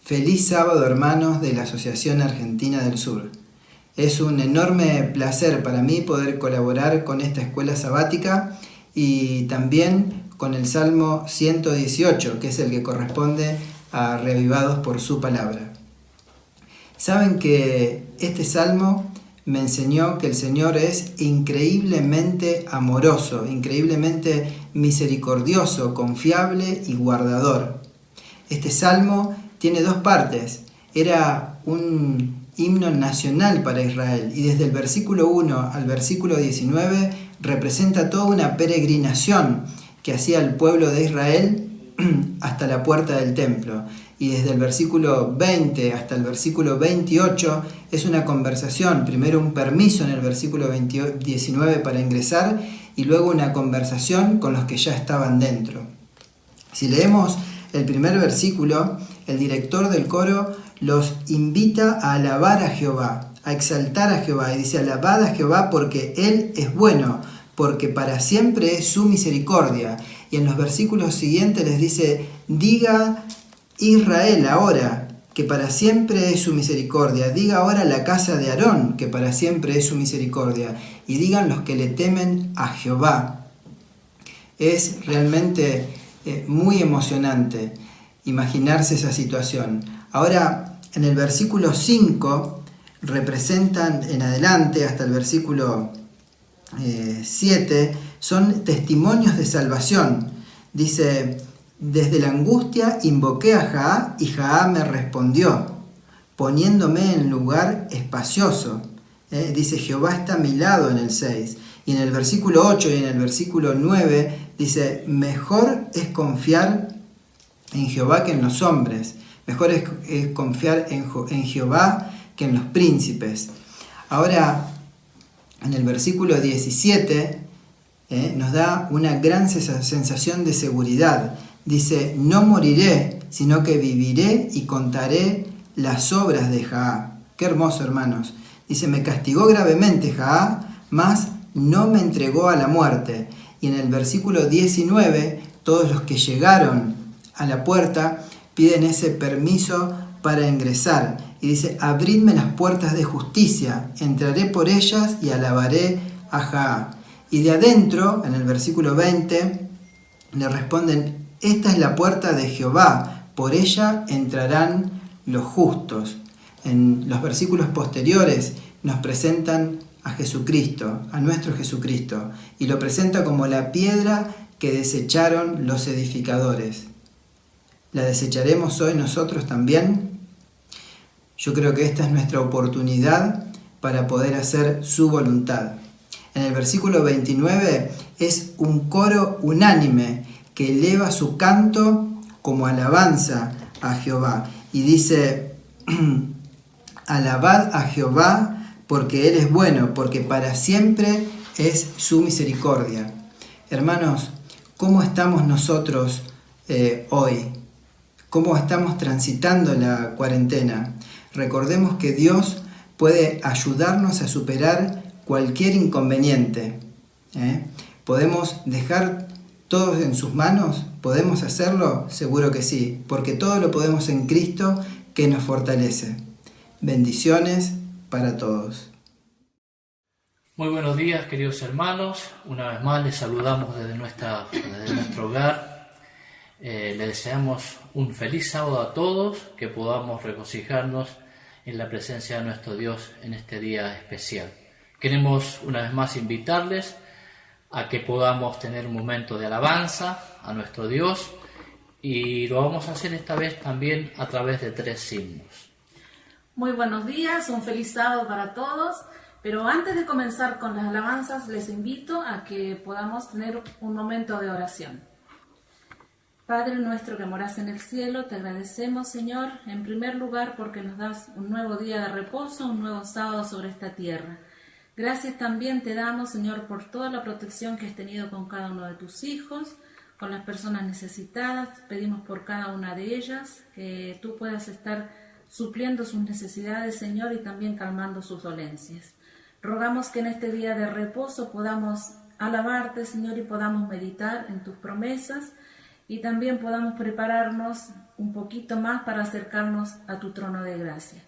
Feliz sábado, hermanos de la Asociación Argentina del Sur. Es un enorme placer para mí poder colaborar con esta escuela sabática y también con el Salmo 118, que es el que corresponde a Reavivados por su palabra. Saben que este salmo me enseñó que el Señor es increíblemente amoroso, increíblemente misericordioso, confiable y guardador. Este salmo tiene dos partes. Era un himno nacional para Israel y desde el versículo 1 al versículo 19 representa toda una peregrinación que hacía el pueblo de Israel hasta la puerta del templo. Y desde el versículo 20 hasta el versículo 28 es una conversación, primero un permiso en el versículo 19 para ingresar y luego una conversación con los que ya estaban dentro. Si leemos el primer versículo, el director del coro los invita a alabar a Jehová, a exaltar a Jehová, y dice: alabad a Jehová porque Él es bueno, porque para siempre es su misericordia. Y en los versículos siguientes les dice: diga Israel ahora que para siempre es su misericordia, diga ahora la casa de Aarón que para siempre es su misericordia, y digan los que le temen a Jehová. Es realmente muy emocionante imaginarse esa situación. Ahora, en el versículo 5 representan en adelante hasta el versículo 7, son testimonios de salvación. Dice: desde la angustia invoqué a Jah y Jah me respondió, poniéndome en lugar espacioso. Dice: Jehová está a mi lado en el 6. Y en el versículo 8 y en el versículo 9 dice: mejor es confiar en Jehová que en los hombres. Mejor es confiar en Jehová que en los príncipes. Ahora, en el versículo 17 nos da una gran sensación de seguridad. Dice: no moriré, sino que viviré y contaré las obras de Jah. Qué hermoso, hermanos. Dice: me castigó gravemente Jah, mas no me entregó a la muerte. Y en el versículo 19, todos los que llegaron a la puerta piden ese permiso para ingresar. Y dice: abridme las puertas de justicia, entraré por ellas y alabaré a Jah. Y de adentro, en el versículo 20, le responden: esta es la puerta de Jehová, por ella entrarán los justos. En los versículos posteriores nos presentan a Jesucristo, a nuestro Jesucristo, y lo presenta como la piedra que desecharon los edificadores. ¿La desecharemos hoy nosotros también? Yo creo que esta es nuestra oportunidad para poder hacer su voluntad. En el versículo 29 es un coro unánime que eleva su canto como alabanza a Jehová. Y dice: alabad a Jehová porque Él es bueno, porque para siempre es su misericordia. Hermanos, ¿cómo estamos nosotros hoy? ¿Cómo estamos transitando la cuarentena? Recordemos que Dios puede ayudarnos a superar cualquier inconveniente. ¿Podemos dejar todo en sus manos? ¿Podemos hacerlo? Seguro que sí, porque todo lo podemos en Cristo que nos fortalece. Bendiciones para todos. Muy buenos días, queridos hermanos. Una vez más les saludamos desde nuestro hogar. Les deseamos un feliz sábado a todos, que podamos regocijarnos en la presencia de nuestro Dios en este día especial. Queremos una vez más invitarles a que podamos tener un momento de alabanza a nuestro Dios, y lo vamos a hacer esta vez también a través de 3 himnos. Muy buenos días, un feliz sábado para todos. Pero antes de comenzar con las alabanzas, les invito a que podamos tener un momento de oración. Padre nuestro que morás en el cielo, te agradecemos, Señor, en primer lugar porque nos das un nuevo día de reposo, un nuevo sábado sobre esta tierra. Gracias también te damos, Señor, por toda la protección que has tenido con cada uno de tus hijos, con las personas necesitadas. Pedimos por cada una de ellas que tú puedas estar supliendo sus necesidades, Señor, y también calmando sus dolencias. Rogamos que en este día de reposo podamos alabarte, Señor, y podamos meditar en tus promesas, y también podamos prepararnos un poquito más para acercarnos a tu trono de gracia.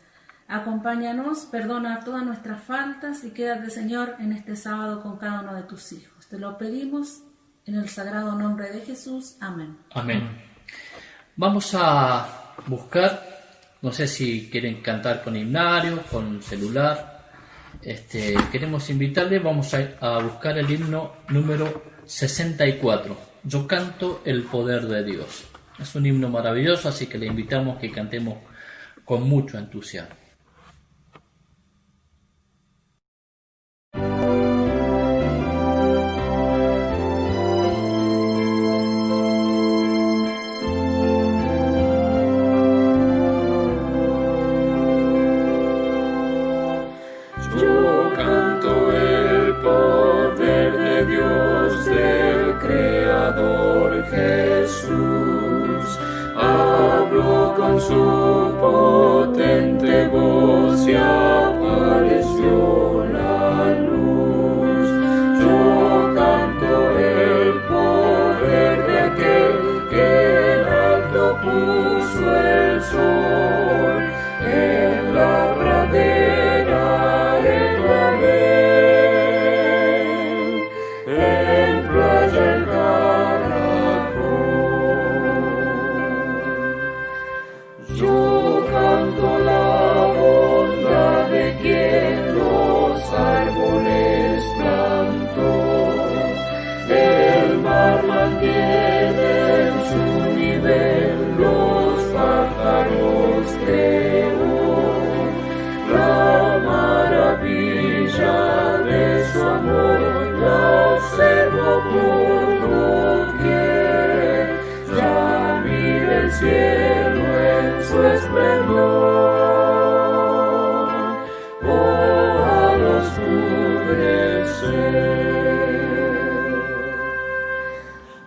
Acompáñanos, perdona todas nuestras faltas y quédate, Señor, en este sábado con cada uno de tus hijos. Te lo pedimos en el sagrado nombre de Jesús. Amén. Amén. Vamos a buscar, no sé si quieren cantar con himnario, con celular. Queremos invitarles, vamos a buscar el himno número 64. Yo canto el poder de Dios. Es un himno maravilloso, así que le invitamos que cantemos con mucho entusiasmo. Su potente voz y apareció la luz. Yo canto el poder de aquel que en alto puso el sol, en la pradera, en la mel, en playa el yo canto la bondad de quien los árboles plantó, el mar mantiene en su nivel, los pájaros creó, la maravilla de su amor la observo por doquier, ya mira el cielo su esplendor, a los oscurecer.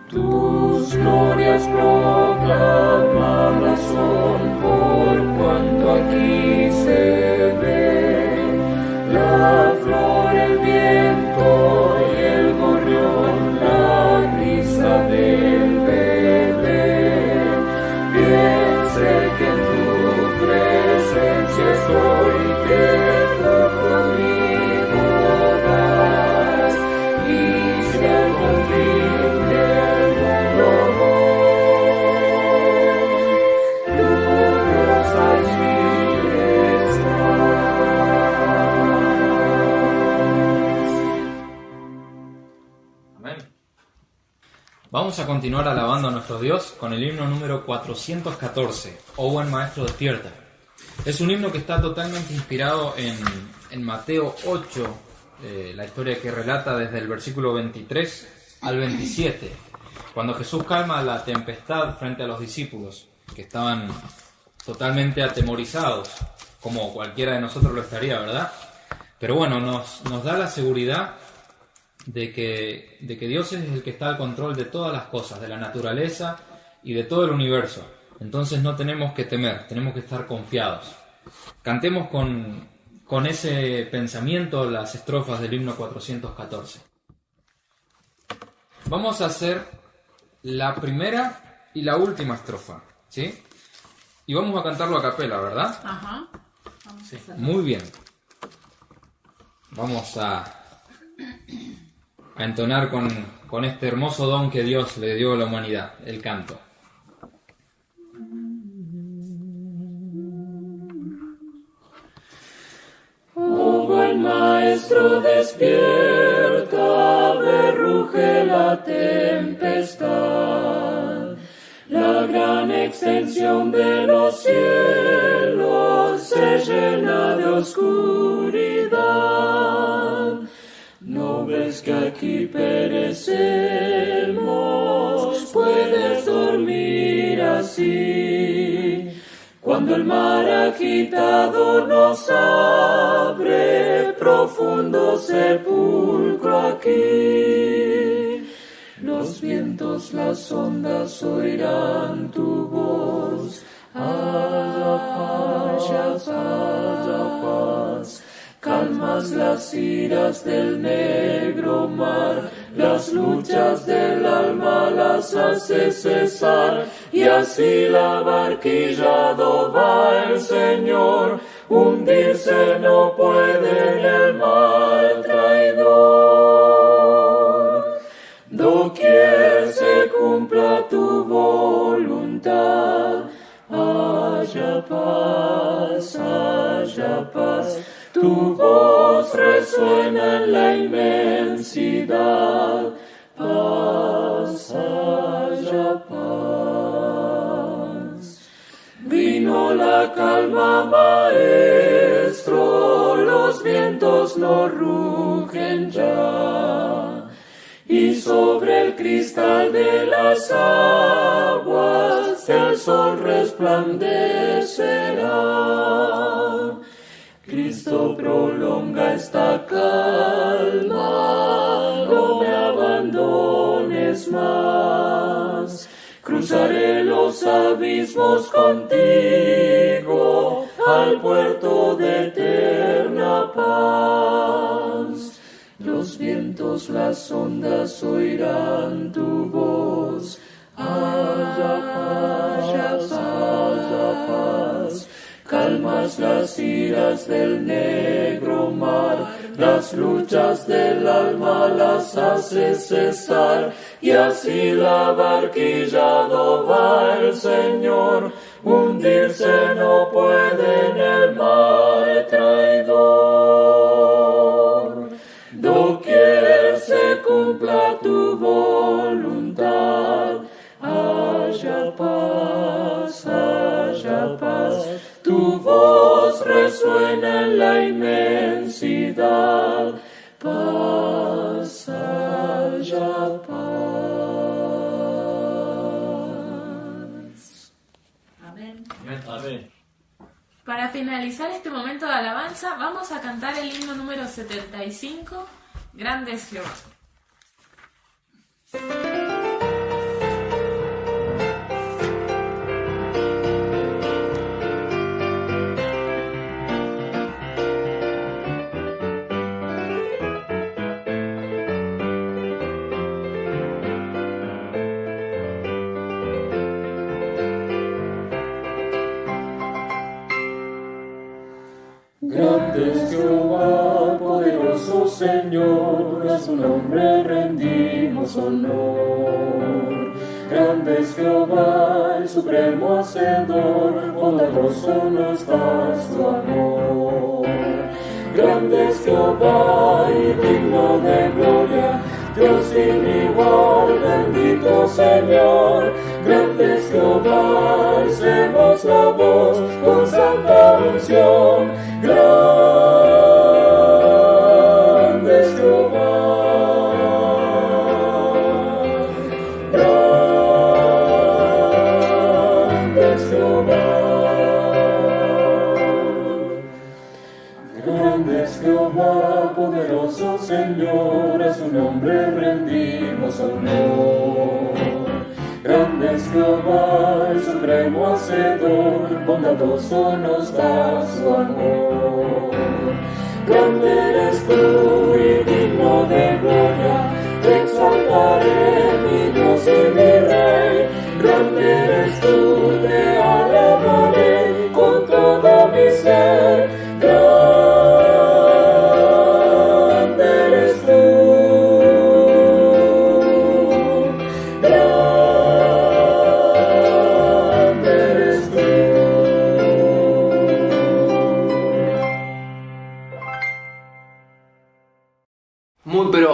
Tus glorias proclamadas son por cuanto aquí se ve, la flor, el viento y el gorrión, la risa del bebé. Sé que en tu presencia estoy, que tú conmigo vas, y si algún fin del mundo voy, tu Dios allí estás. Amén. Vamos a continuar alabando a nuestro Dios con el himno número 414, O buen Maestro despierta. Es un himno que está totalmente inspirado en Mateo 8, la historia que relata desde el versículo 23 al 27, cuando Jesús calma la tempestad frente a los discípulos, que estaban totalmente atemorizados, como cualquiera de nosotros lo estaría, ¿verdad? Pero bueno, nos da la seguridad de que Dios es el que está al control de todas las cosas, de la naturaleza y de todo el universo. Entonces no tenemos que temer, tenemos que estar confiados. Cantemos con ese pensamiento las estrofas del himno 414. Vamos a hacer la primera y la última estrofa, ¿sí? Y vamos a cantarlo a capela, ¿verdad? Ajá. Vamos a hacerlo. Muy bien. Vamos a entonar con este hermoso don que Dios le dio a la humanidad, el canto. Oh buen maestro despierta, ve ruge la tempestad, la gran extensión de los cielos se llena de oscuridad. ¿No ves que aquí perecemos? Puedes dormir así. Cuando el mar agitado nos abre, profundo sepulcro aquí. Los vientos, las ondas oirán tu voz. Haya paz. Calmas las iras del negro mar, las luchas del alma las hace cesar, y así la barquilla va el Señor, hundirse no puede en el mar traidor. Doquier se cumpla tu voluntad, haya paz, tu voz resuena en la inmensidad, paz, haya paz. Vino la calma, maestro, los vientos no rugen ya, y sobre el cristal de las aguas el sol resplandecerá. Cristo prolonga esta calma, no me abandones más. Cruzaré los abismos contigo al puerto de eterna paz. Los vientos, las ondas oirán tu voz. Haya paz. Calmas las iras del negro mar, las luchas del alma las hace cesar, y así la barquilla va el Señor, hundirse no puede en el mar traidor. Doquier se cumpla tu voluntad, haya paz, tu voz resuena en la inmensidad, paz, haya paz. Amén. Amén. Para finalizar este momento de alabanza, vamos a cantar el himno número 75, Grande es Jehová. Grande es Jehová, poderoso Señor, a su nombre rendimos honor. Grande es Jehová, el supremo hacedor, bondadoso nos das tu amor. Grande es Jehová y digno de gloria, Dios sin igual, bendito Señor. Grande es Jehová, alcemos la voz con santa unción. Grande es Jehová, grande es Jehová. Grande es Jehová, poderoso Señor, a su nombre rendimos honor. Grande es Jehová, el supremo hacedor, bondadoso nos da su amor. Grande eres tú y digno de gloria, te exaltaré, mi Dios y mi Rey. Grande eres tú, te alabaré con todo mi ser. Grande eres tú.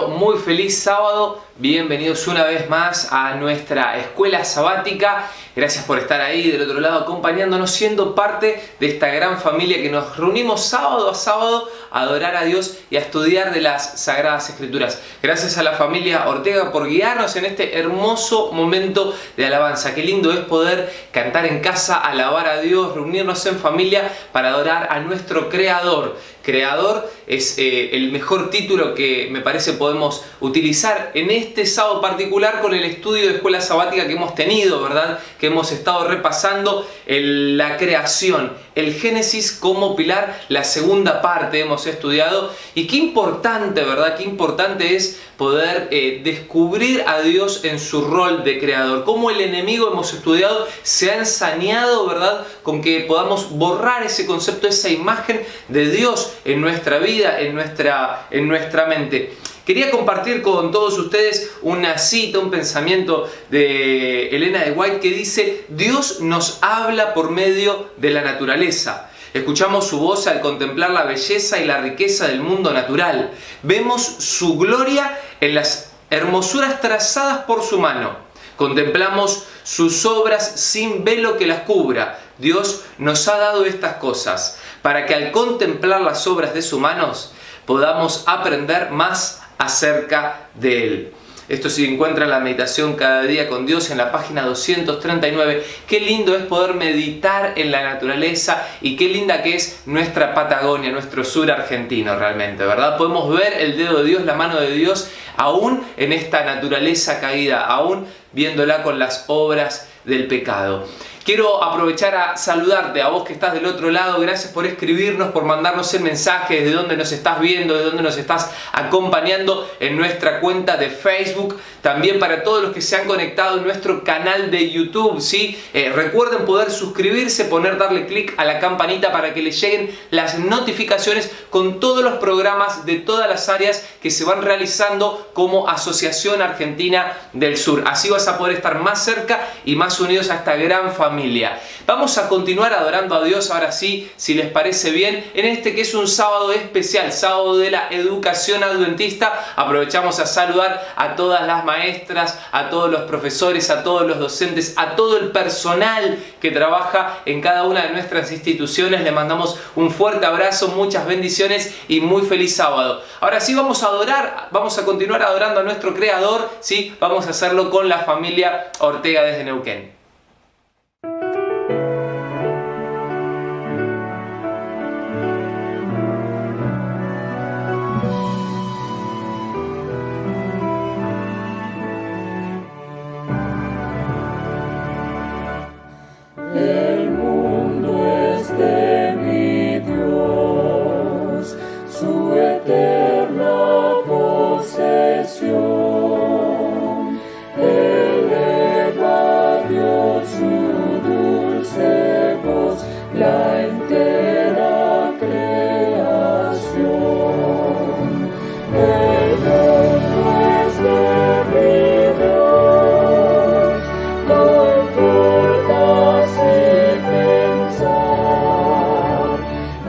Muy feliz sábado, bienvenidos una vez más a nuestra escuela sabática. Gracias por estar ahí del otro lado acompañándonos, siendo parte de esta gran familia que nos reunimos sábado a sábado a adorar a Dios y a estudiar de las Sagradas Escrituras. Gracias a la familia Ortega por guiarnos en este hermoso momento de alabanza. Qué lindo es poder cantar en casa, alabar a Dios, reunirnos en familia para adorar a nuestro Creador. Creador es el mejor título que me parece podemos utilizar en este sábado particular con el estudio de escuela sabática que hemos tenido, ¿verdad? Que hemos estado repasando la creación, el Génesis como pilar, la segunda parte hemos estudiado, y qué importante, ¿verdad? Qué importante es poder descubrir a Dios en su rol de creador. Cómo el enemigo, hemos estudiado, se ha ensañado, ¿verdad? Con que podamos borrar ese concepto, esa imagen de Dios en nuestra vida, en nuestra mente. Quería compartir con todos ustedes una cita, un pensamiento de Elena de White que dice: Dios nos habla por medio de la naturaleza. Escuchamos su voz al contemplar la belleza y la riqueza del mundo natural. Vemos su gloria en las hermosuras trazadas por su mano. Contemplamos sus obras sin velo que las cubra. Dios nos ha dado estas cosas para que al contemplar las obras de sus manos podamos aprender más acerca de Él. Esto se encuentra en la meditación cada día con Dios en la página 239. Qué lindo es poder meditar en la naturaleza y qué linda que es nuestra Patagonia, nuestro sur argentino realmente, ¿verdad? Podemos ver el dedo de Dios, la mano de Dios, aún en esta naturaleza caída, aún viéndola con las obras del pecado. Quiero aprovechar a saludarte a vos que estás del otro lado. Gracias por escribirnos, por mandarnos el mensaje, de dónde nos estás viendo, de dónde nos estás acompañando en nuestra cuenta de Facebook. También para todos los que se han conectado en nuestro canal de YouTube, ¿sí? Recuerden poder suscribirse, darle clic a la campanita para que les lleguen las notificaciones con todos los programas de todas las áreas que se van realizando como Asociación Argentina del Sur. Así vas a poder estar más cerca y más unidos a esta gran familia. Vamos a continuar adorando a Dios ahora sí, si les parece bien, en este que es un sábado especial, sábado de la educación adventista. Aprovechamos a saludar a todas las maestras, a todos los profesores, a todos los docentes, a todo el personal que trabaja en cada una de nuestras instituciones. Les mandamos un fuerte abrazo, muchas bendiciones y muy feliz sábado. Ahora sí vamos a adorar, vamos a continuar adorando a nuestro Creador, ¿sí? Vamos a hacerlo con la familia Ortega desde Neuquén. El mundo es de mi Dios, su eterna posesión. Eleva Dios su dulce voz, la entera creación. El mundo es de mi Dios, no importa si pensar.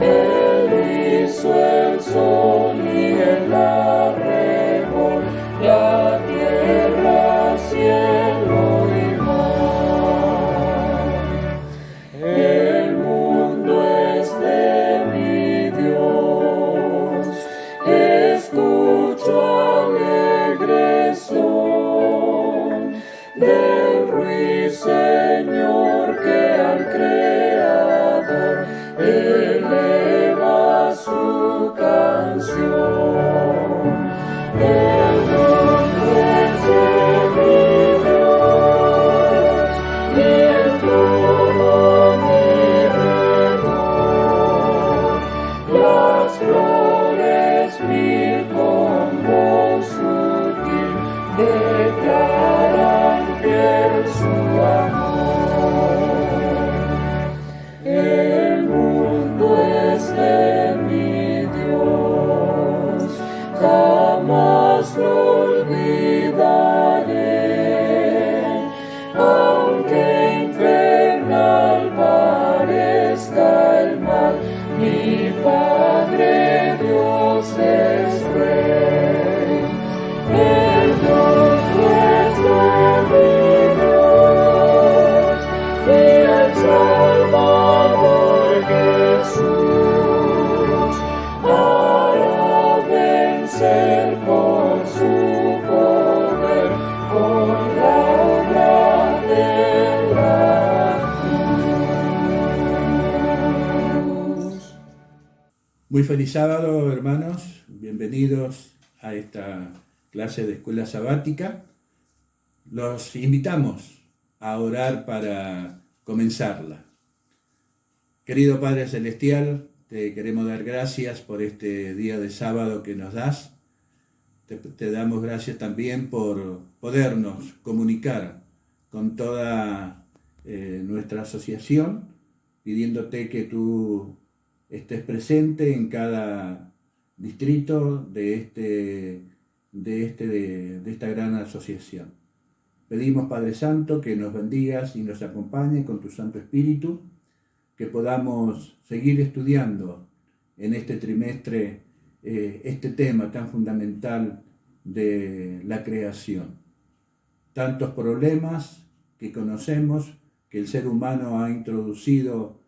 Él hizo el sol y el arrebol, la tierra, cielo y mar. El mundo es de mi Dios, escucho alegre son del ruiseñor que al Creador eleva su canción. El mundo es de mi Dios y el todo mi redor. Las flores mil con voz sutil declaran fiel su amor. El mundo es de mi Dios, jamás lo olvidaré, aunque infernal parezca el mal, mi Padre Dios es Rey. El mundo es de mi Dios y el Salvador Jesús para vencer por su poder con la obra de la cruz. Muy feliz sábado, hermanos. Bienvenidos a esta clase de escuela sabática. Los invitamos a orar para comenzarla. Querido Padre Celestial, te queremos dar gracias por este día de sábado que nos das. Te damos gracias también por podernos comunicar con toda nuestra asociación, pidiéndote que tú estés presente en cada distrito de esta gran asociación. Pedimos, Padre Santo, que nos bendigas y nos acompañes con tu Santo Espíritu, que podamos seguir estudiando en este trimestre este tema tan fundamental de la creación. Tantos problemas que conocemos que el ser humano ha introducido,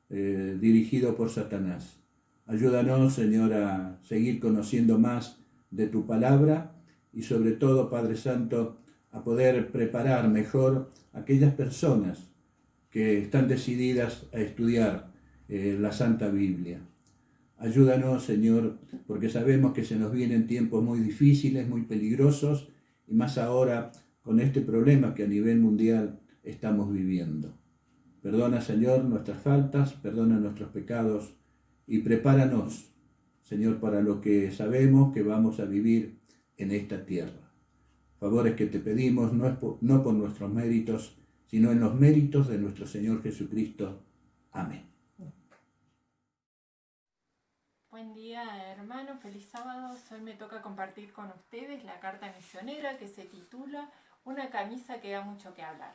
dirigido por Satanás. Ayúdanos, Señor, a seguir conociendo más de tu palabra y sobre todo, Padre Santo, a poder preparar mejor a aquellas personas que están decididas a estudiar la Santa Biblia. Ayúdanos, Señor, porque sabemos que se nos vienen tiempos muy difíciles, muy peligrosos, y más ahora con este problema que a nivel mundial estamos viviendo. Perdona, Señor, nuestras faltas, perdona nuestros pecados y prepáranos, Señor, para lo que sabemos que vamos a vivir en esta tierra. Favores que te pedimos no por nuestros méritos, sino en los méritos de nuestro Señor Jesucristo. Amén. Buen día, hermanos, feliz sábado. Hoy me toca compartir con ustedes la carta misionera que se titula Una camisa que da mucho que hablar.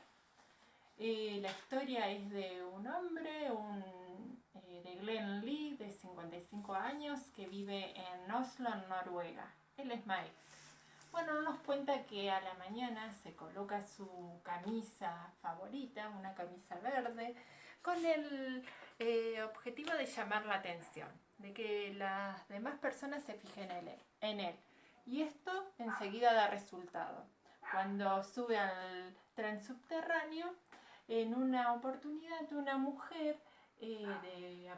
La historia es de un hombre, de Glenn Lee, de 55 años, que vive en Oslo, en Noruega. Él es maestro. Bueno, nos cuenta que a la mañana se coloca su camisa favorita, una camisa verde, con el objetivo de llamar la atención, de que las demás personas se fijen en él. Y esto enseguida da resultado. Cuando sube al tren subterráneo, en una oportunidad una mujer de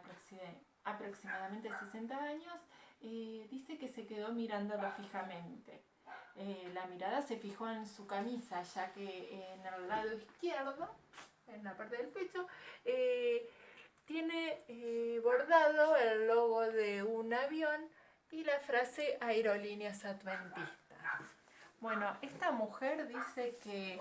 aproximadamente 60 años dice que se quedó mirándolo fijamente. La mirada se fijó en su camisa, ya que en el lado izquierdo, en la parte del pecho, tiene bordado el logo de un avión y la frase Aerolíneas Adventistas. Bueno, esta mujer dice que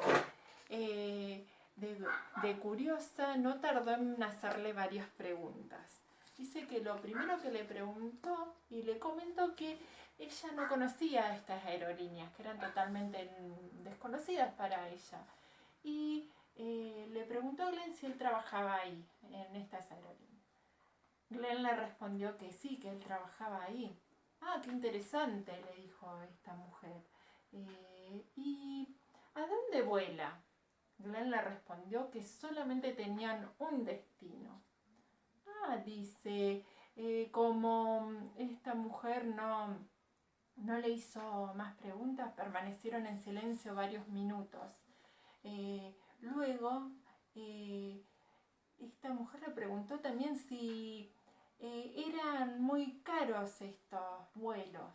de curiosa no tardó en hacerle varias preguntas. Dice que lo primero que le preguntó y le comentó que ella no conocía estas aerolíneas, que eran totalmente desconocidas para ella. Y le preguntó a Glenn si él trabajaba ahí, en estas aerolíneas. Glenn le respondió que sí, que él trabajaba ahí. Ah, qué interesante, le dijo esta mujer. ¿Y a dónde vuela? Glenn le respondió que solamente tenían un destino. Ah, dice, como esta mujer no le hizo más preguntas, permanecieron en silencio varios minutos. Luego, esta mujer le preguntó también si eran muy caros estos vuelos.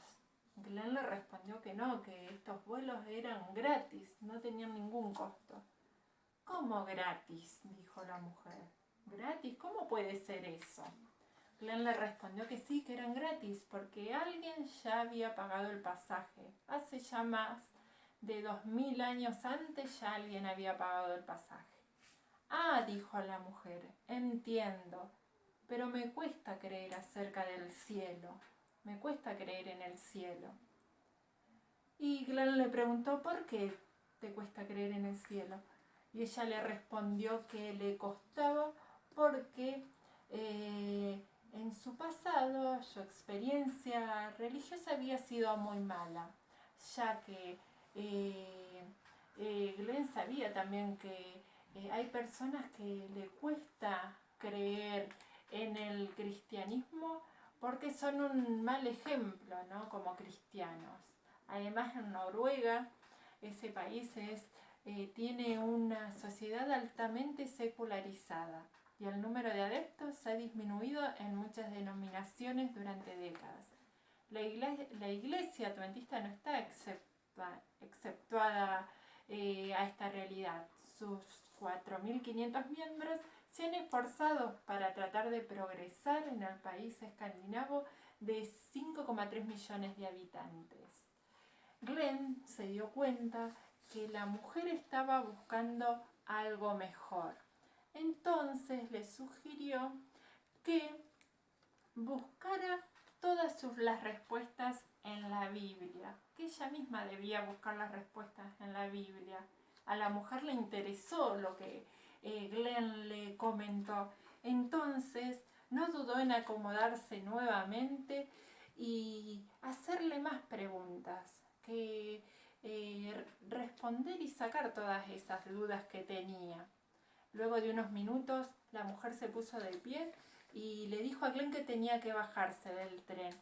Glenn le respondió que no, que estos vuelos eran gratis, no tenían ningún costo. ¿Cómo gratis?, dijo la mujer. ¿Gratis? ¿Cómo puede ser eso? Glenn le respondió que sí, que eran gratis, porque alguien ya había pagado el pasaje. Hace ya más de 2000 años antes ya alguien había pagado el pasaje. Ah, dijo la mujer, entiendo, pero me cuesta creer acerca del cielo. Me cuesta creer en el cielo. Y Glenn le preguntó, ¿por qué te cuesta creer en el cielo? Y ella le respondió que le costaba porque en su pasado su experiencia religiosa había sido muy mala, ya que Glenn sabía también que hay personas que le cuesta creer en el cristianismo porque son un mal ejemplo, ¿no?, como cristianos. Además, en Noruega, ese país tiene una sociedad altamente secularizada y el número de adeptos ha disminuido en muchas denominaciones durante décadas. La iglesia adventista no está exceptuada a esta realidad. Sus 4.500 miembros se han esforzado para tratar de progresar en el país escandinavo de 5,3 millones de habitantes. Glenn se dio cuenta que la mujer estaba buscando algo mejor. Entonces le sugirió que buscara todas las respuestas en la Biblia, que ella misma debía buscar las respuestas en la Biblia. A la mujer le interesó lo que Glenn le comentó. Entonces no dudó en acomodarse nuevamente y hacerle más preguntas, que responder y sacar todas esas dudas que tenía. Luego de unos minutos, la mujer se puso de pie y le dijo a Glenn que tenía que bajarse del tren,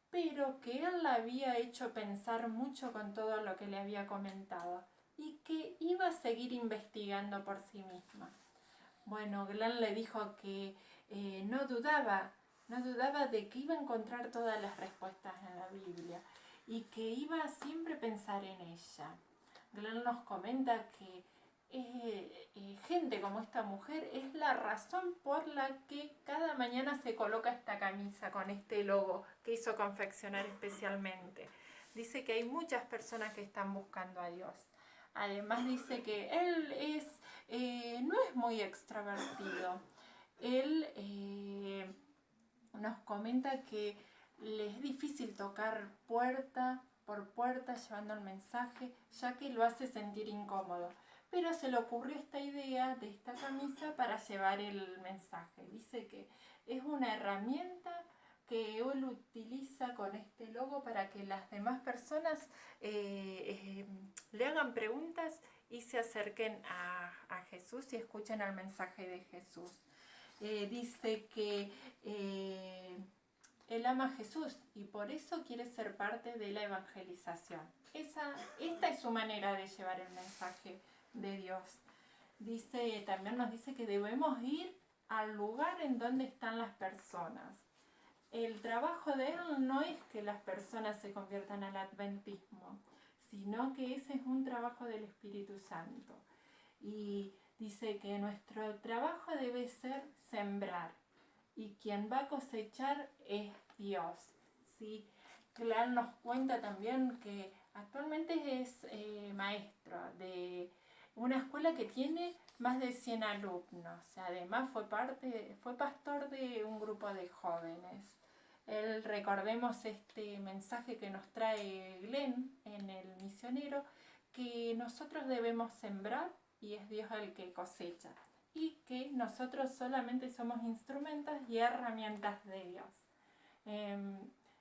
pero que él la había hecho pensar mucho con todo lo que le había comentado y que iba a seguir investigando por sí misma. Bueno, Glenn le dijo que no dudaba de que iba a encontrar todas las respuestas en la Biblia y que iba a siempre pensar en ella. Glenn nos comenta que gente como esta mujer es la razón por la que cada mañana se coloca esta camisa con este logo que hizo confeccionar especialmente. Dice que hay muchas personas que están buscando a Dios. Además dice que él no es muy extrovertido. Él nos comenta que le es difícil tocar puerta por puerta llevando el mensaje, ya que lo hace sentir incómodo. Pero se le ocurrió esta idea de esta camisa para llevar el mensaje. Dice que es una herramienta que él utiliza con este logo para que las demás personas le hagan preguntas y se acerquen a Jesús y escuchen el mensaje de Jesús. Dice que él ama a Jesús y por eso quiere ser parte de la evangelización. Esta es su manera de llevar el mensaje de Dios. También nos dice que debemos ir al lugar en donde están las personas. El trabajo de él no es que las personas se conviertan al adventismo, sino que ese es un trabajo del Espíritu Santo. Y dice que nuestro trabajo debe ser sembrar y quien va a cosechar es Dios. ¿Sí? Glenn nos cuenta también que actualmente es maestro de una escuela que tiene más de 100 alumnos. Además fue pastor de un grupo de jóvenes. Recordemos este mensaje que nos trae Glenn en el misionero, que nosotros debemos sembrar y es Dios el que cosecha, y que nosotros solamente somos instrumentos y herramientas de Dios.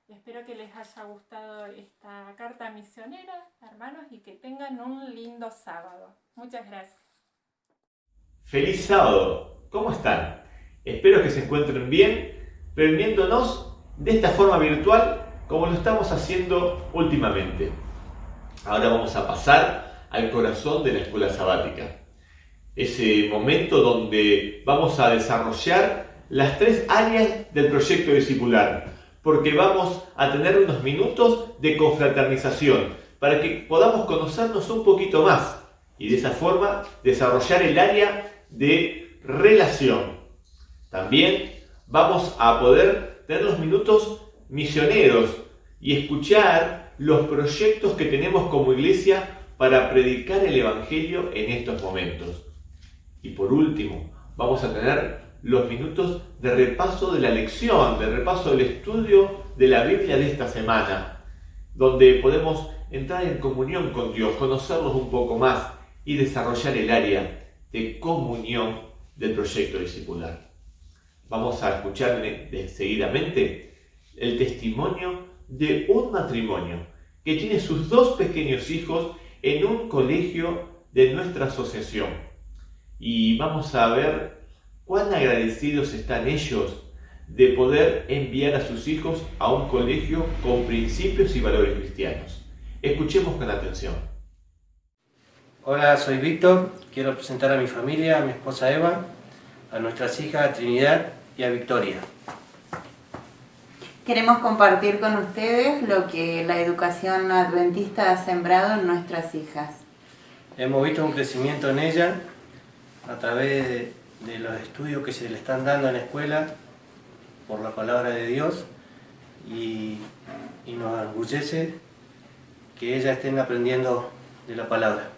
Espero que les haya gustado esta carta misionera, hermanos, y que tengan un lindo sábado. Muchas gracias. ¡Feliz sábado! ¿Cómo están? Espero que se encuentren bien, reuniéndonos de esta forma virtual como lo estamos haciendo últimamente. Ahora vamos a pasar al corazón de la escuela sabática. Ese momento donde vamos a desarrollar las 3 áreas del proyecto discipular, porque vamos a tener unos minutos de confraternización para que podamos conocernos un poquito más y de esa forma desarrollar el área de relación. También vamos a poder tener los minutos misioneros y escuchar los proyectos que tenemos como iglesia para predicar el Evangelio en estos momentos. Y por último, vamos a tener los minutos de repaso de la lección, de repaso del estudio de la Biblia de esta semana, donde podemos entrar en comunión con Dios, conocerlos un poco más y desarrollar el área de comunión del proyecto discipular. Vamos a escuchar seguidamente el testimonio de un matrimonio que tiene sus 2 pequeños hijos en un colegio de nuestra asociación. Y vamos a ver cuán agradecidos están ellos de poder enviar a sus hijos a un colegio con principios y valores cristianos. Escuchemos con atención. Hola, soy Víctor. Quiero presentar a mi familia, a mi esposa Eva, a nuestras hijas Trinidad y a Victoria. Queremos compartir con ustedes lo que la educación adventista ha sembrado en nuestras hijas. Hemos visto un crecimiento en ellas a través de los estudios que se le están dando en la escuela por la palabra de Dios y nos enorgullece que ellas estén aprendiendo de la palabra.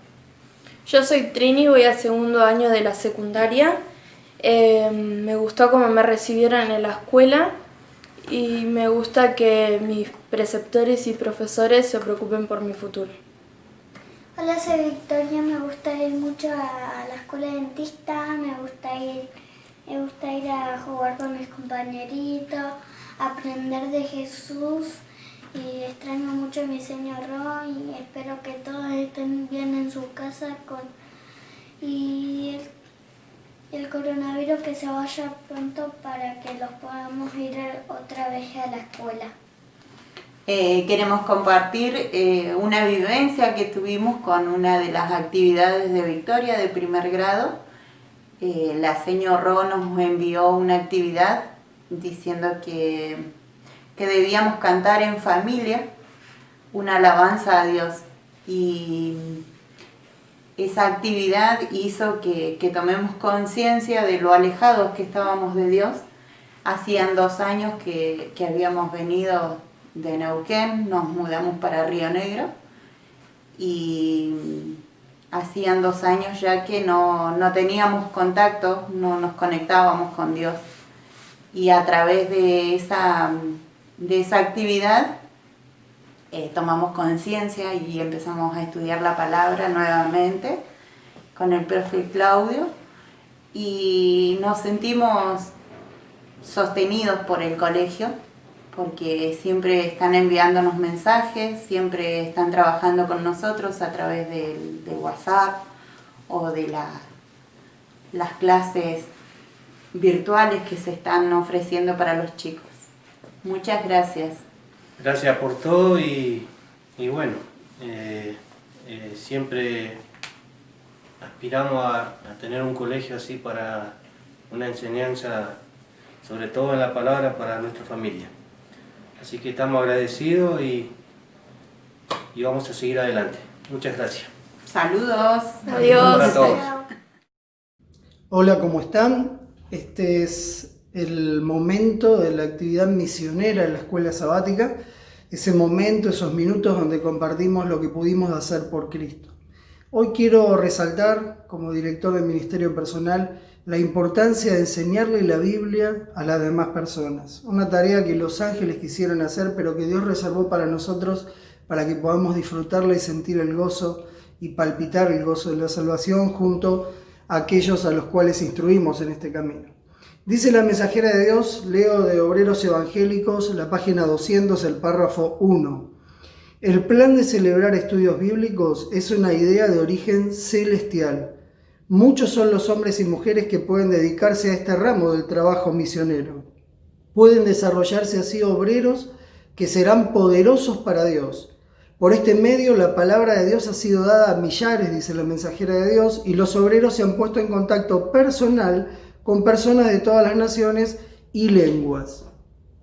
Yo soy Trini, voy al segundo año de la secundaria. Me gustó cómo me recibieron en la escuela y me gusta que mis preceptores y profesores se preocupen por mi futuro. Hola, soy Victoria, me gusta ir mucho a la escuela dentista, me gusta ir a jugar con mis compañeritos, aprender de Jesús y extraño mucho a mi señor Ron y espero que todos estén bien en su casa y el coronavirus que se vaya pronto para que los podamos ir otra vez a la escuela. Queremos compartir una vivencia que tuvimos con una de las actividades de Victoria de primer grado. La señora Ro nos envió una actividad diciendo que debíamos cantar en familia una alabanza a Dios. Y esa actividad hizo que tomemos conciencia de lo alejados que estábamos de Dios. Hacían 2 años que habíamos venido de Neuquén, nos mudamos para Río Negro y hacían 2 años ya que no teníamos contacto, no nos conectábamos con Dios. Y a través de esa actividad tomamos conciencia y empezamos a estudiar la palabra nuevamente con el profe Claudio y nos sentimos sostenidos por el colegio porque siempre están enviándonos mensajes, siempre están trabajando con nosotros a través de WhatsApp o de las clases virtuales que se están ofreciendo para los chicos. Muchas gracias. Gracias por todo y bueno, siempre aspiramos a tener un colegio así para una enseñanza, sobre todo en la palabra, para nuestra familia. Así que estamos agradecidos y vamos a seguir adelante. Muchas gracias. Saludos. Adiós. Para todos. Hola, ¿cómo están? Este es el momento de la actividad misionera en la escuela sabática, ese momento, esos minutos donde compartimos lo que pudimos hacer por Cristo. Hoy quiero resaltar, como director del Ministerio Personal, la importancia de enseñarle la Biblia a las demás personas. Una tarea que los ángeles quisieron hacer, pero que Dios reservó para nosotros, para que podamos disfrutarla y sentir el gozo y palpitar el gozo de la salvación junto a aquellos a los cuales instruimos en este camino. Dice la mensajera de Dios, leo de Obreros Evangélicos, la página 200, el párrafo 1. El plan de celebrar estudios bíblicos es una idea de origen celestial. Muchos son los hombres y mujeres que pueden dedicarse a este ramo del trabajo misionero. Pueden desarrollarse así obreros que serán poderosos para Dios. Por este medio la palabra de Dios ha sido dada a millares, dice la mensajera de Dios, y los obreros se han puesto en contacto personal con personas de todas las naciones y lenguas.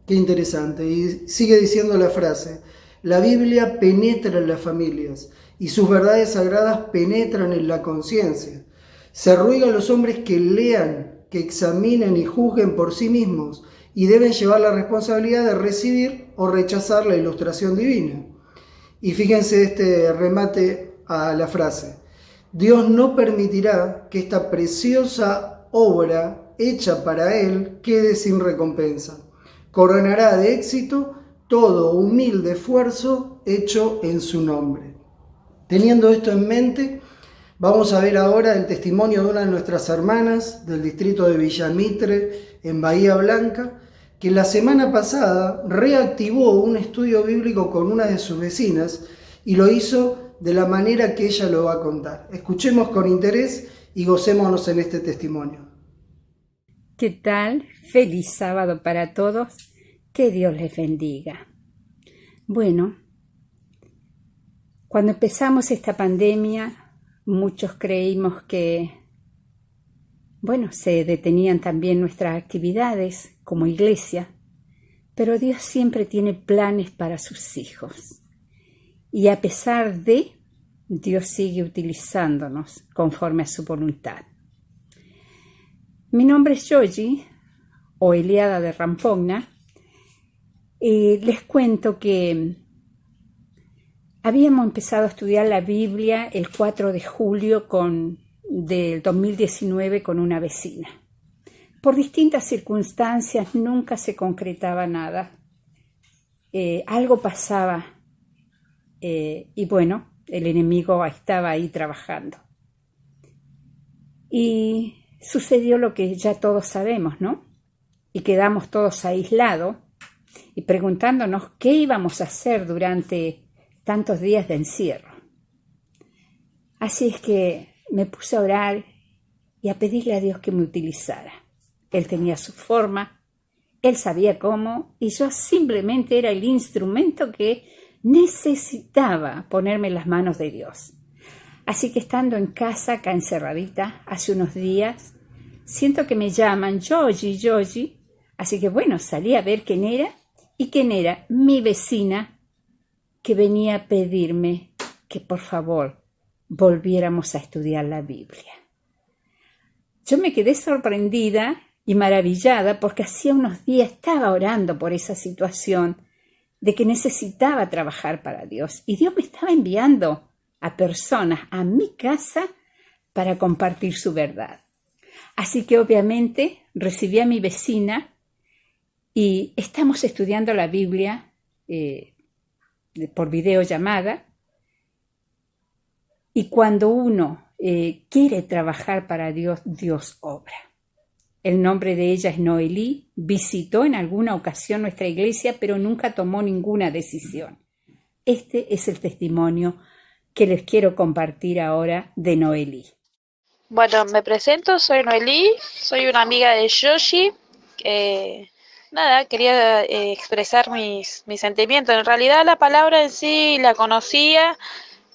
Qué interesante. Y sigue diciendo la frase, la Biblia penetra en las familias y sus verdades sagradas penetran en la conciencia. Se ruega a los hombres que lean, que examinen y juzguen por sí mismos y deben llevar la responsabilidad de recibir o rechazar la ilustración divina. Y fíjense este remate a la frase. Dios no permitirá que esta preciosa obra hecha para Él quede sin recompensa. Coronará de éxito todo humilde esfuerzo hecho en su nombre. Teniendo esto en mente, vamos a ver ahora el testimonio de una de nuestras hermanas del distrito de Villamitre, en Bahía Blanca, que la semana pasada reactivó un estudio bíblico con una de sus vecinas y lo hizo de la manera que ella lo va a contar. Escuchemos con interés y gocémonos en este testimonio. ¿Qué tal? Feliz sábado para todos. Que Dios les bendiga. Bueno, cuando empezamos esta pandemia, muchos creímos que, se detenían también nuestras actividades como iglesia, pero Dios siempre tiene planes para sus hijos. Y a pesar de, Dios sigue utilizándonos conforme a su voluntad. Mi nombre es Yogi, o Eliada de Rampogna, y les cuento que habíamos empezado a estudiar la Biblia el 4 de julio del 2019 con una vecina. Por distintas circunstancias nunca se concretaba nada. Algo pasaba y bueno, el enemigo estaba ahí trabajando. Y sucedió lo que ya todos sabemos, ¿no? Y quedamos todos aislados y preguntándonos qué íbamos a hacer durante tantos días de encierro. Así es que me puse a orar y a pedirle a Dios que me utilizara. Él tenía su forma, Él sabía cómo, y yo simplemente era el instrumento que necesitaba ponerme en las manos de Dios. Así que estando en casa, acá encerradita, hace unos días, siento que me llaman Yogi. Así que bueno, salí a ver quién era, y quién era mi vecina que venía a pedirme que por favor volviéramos a estudiar la Biblia. Yo me quedé sorprendida y maravillada porque hacía unos días estaba orando por esa situación de que necesitaba trabajar para Dios. Y Dios me estaba enviando a personas a mi casa para compartir su verdad. Así que obviamente recibí a mi vecina y estamos estudiando la Biblia por videollamada. Y cuando uno quiere trabajar para Dios, Dios obra. El nombre de ella es Noelí, visitó en alguna ocasión nuestra iglesia, pero nunca tomó ninguna decisión. Este es el testimonio que les quiero compartir ahora de Noelí. Bueno, me presento, soy Noelí, soy una amiga de Yoshi. Quería expresar mis sentimientos. En realidad la palabra en sí la conocía,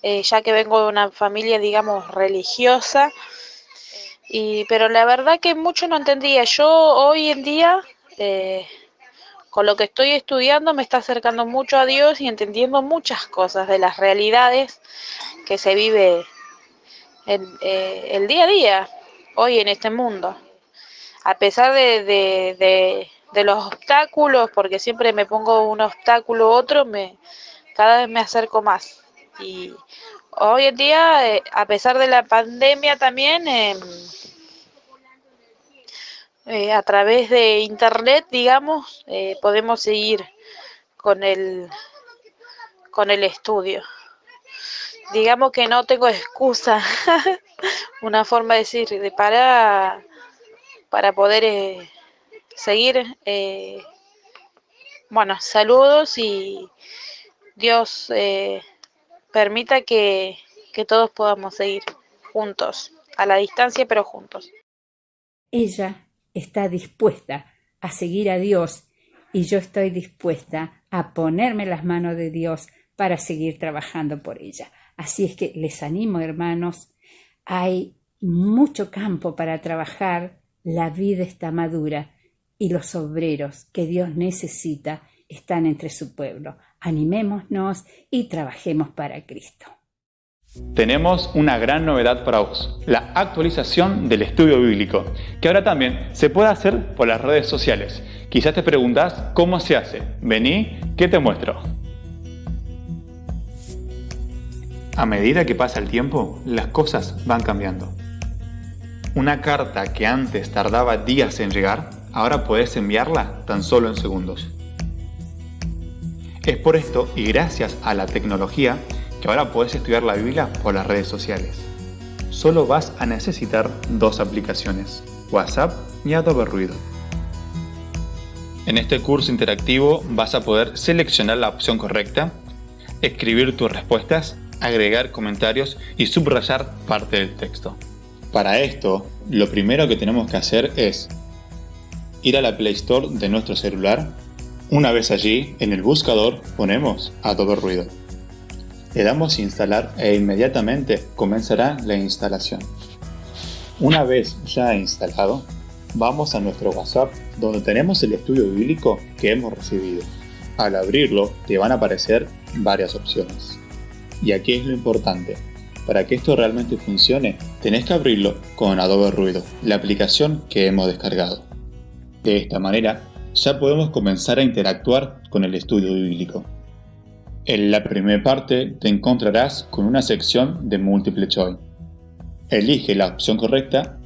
ya que vengo de una familia, digamos, religiosa. Pero la verdad que mucho no entendía. Yo hoy en día, con lo que estoy estudiando, me está acercando mucho a Dios y entendiendo muchas cosas de las realidades que se vive el día a día, hoy en este mundo. A pesar de los obstáculos, porque siempre me pongo un obstáculo u otro, cada vez me acerco más. Y hoy en día, a pesar de la pandemia también, a través de internet, digamos, podemos seguir con el estudio. Digamos que no tengo excusa, una forma de decir, para poder seguir. Saludos y Dios permita que todos podamos seguir juntos, a la distancia, pero juntos. Ella está dispuesta a seguir a Dios y yo estoy dispuesta a ponerme en las manos de Dios para seguir trabajando por ella. Así es que les animo, hermanos, hay mucho campo para trabajar, la vida está madura y los obreros que Dios necesita están entre su pueblo. Animémonos y trabajemos para Cristo. Tenemos una gran novedad para vos, la actualización del estudio bíblico, que ahora también se puede hacer por las redes sociales. Quizás te preguntas cómo se hace. Vení, que te muestro. A medida que pasa el tiempo, las cosas van cambiando. Una carta que antes tardaba días en llegar, ahora podés enviarla tan solo en segundos. Es por esto y gracias a la tecnología que ahora podés estudiar la Biblia por las redes sociales. Solo vas a necesitar dos aplicaciones, WhatsApp y Adobe Reader. En este curso interactivo vas a poder seleccionar la opción correcta, escribir tus respuestas, agregar comentarios y subrayar parte del texto. Para esto, lo primero que tenemos que hacer es ir a la Play Store de nuestro celular. Una vez allí, en el buscador ponemos Adobe Reader. Le damos instalar e inmediatamente comenzará la instalación. Una vez ya instalado, vamos a nuestro WhatsApp donde tenemos el estudio bíblico que hemos recibido. Al abrirlo te van a aparecer varias opciones. Y aquí es lo importante. Para que esto realmente funcione, tenés que abrirlo con Adobe Ruido, la aplicación que hemos descargado. De esta manera, ya podemos comenzar a interactuar con el estudio bíblico. En la primera parte te encontrarás con una sección de Multiple Choice. Elige la opción correcta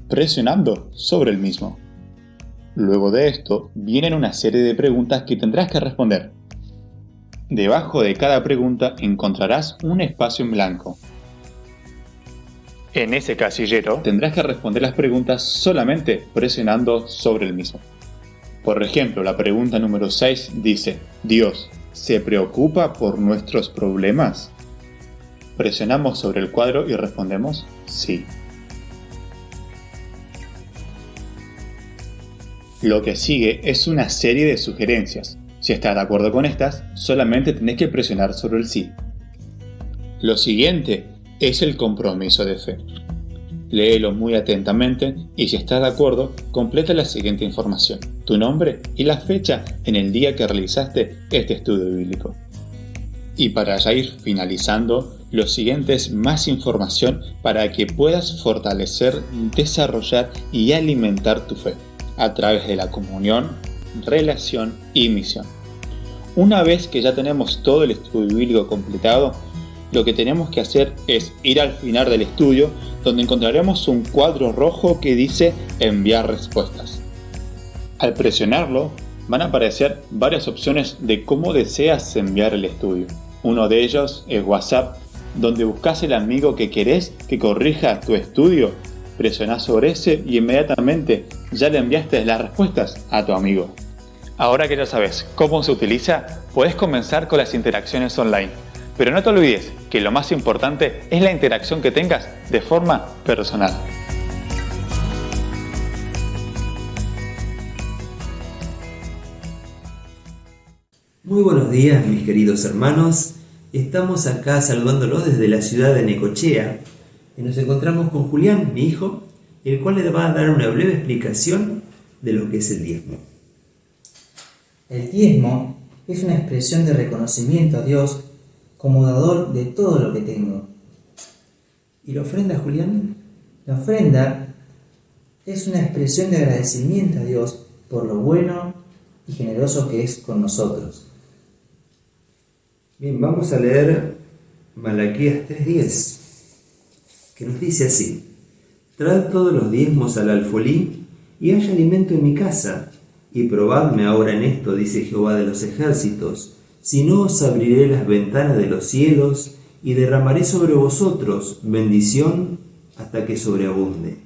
presionando sobre el mismo. Luego de esto, vienen una serie de preguntas que tendrás que responder. Debajo de cada pregunta encontrarás un espacio en blanco. En ese casillero tendrás que responder las preguntas solamente presionando sobre el mismo. Por ejemplo, la pregunta número 6 dice: ¿Dios se preocupa por nuestros problemas? Presionamos sobre el cuadro y respondemos sí. Lo que sigue es una serie de sugerencias. Si estás de acuerdo con estas, solamente tenés que presionar sobre el sí. Lo siguiente es el compromiso de fe. Léelo muy atentamente y si estás de acuerdo, completa la siguiente información: tu nombre y la fecha en el día que realizaste este estudio bíblico. Y para ya ir finalizando, lo siguiente es más información para que puedas fortalecer, desarrollar y alimentar tu fe a través de la comunión, relación y misión. Una vez que ya tenemos todo el estudio bíblico completado, lo que tenemos que hacer es ir al final del estudio, donde encontraremos un cuadro rojo que dice enviar respuestas. Al presionarlo, van a aparecer varias opciones de cómo deseas enviar el estudio. Uno de ellos es WhatsApp, donde buscas el amigo que querés que corrija tu estudio, presionás sobre ese y inmediatamente ya le enviaste las respuestas a tu amigo. Ahora que ya sabes cómo se utiliza, puedes comenzar con las interacciones online. Pero no te olvides que lo más importante es la interacción que tengas de forma personal. Muy buenos días, mis queridos hermanos. Estamos acá saludándolos desde la ciudad de Necochea y nos encontramos con Julián, mi hijo, el cual le va a dar una breve explicación de lo que es el diezmo. El diezmo es una expresión de reconocimiento a Dios como dador de todo lo que tengo. ¿Y la ofrenda, Julián? La ofrenda es una expresión de agradecimiento a Dios por lo bueno y generoso que es con nosotros. Bien, vamos a leer Malaquías 3:10, que nos dice así: Traed todos los diezmos al alfolí y haya alimento en mi casa, y probadme ahora en esto, dice Jehová de los ejércitos, si no os abriré las ventanas de los cielos y derramaré sobre vosotros bendición hasta que sobreabunde.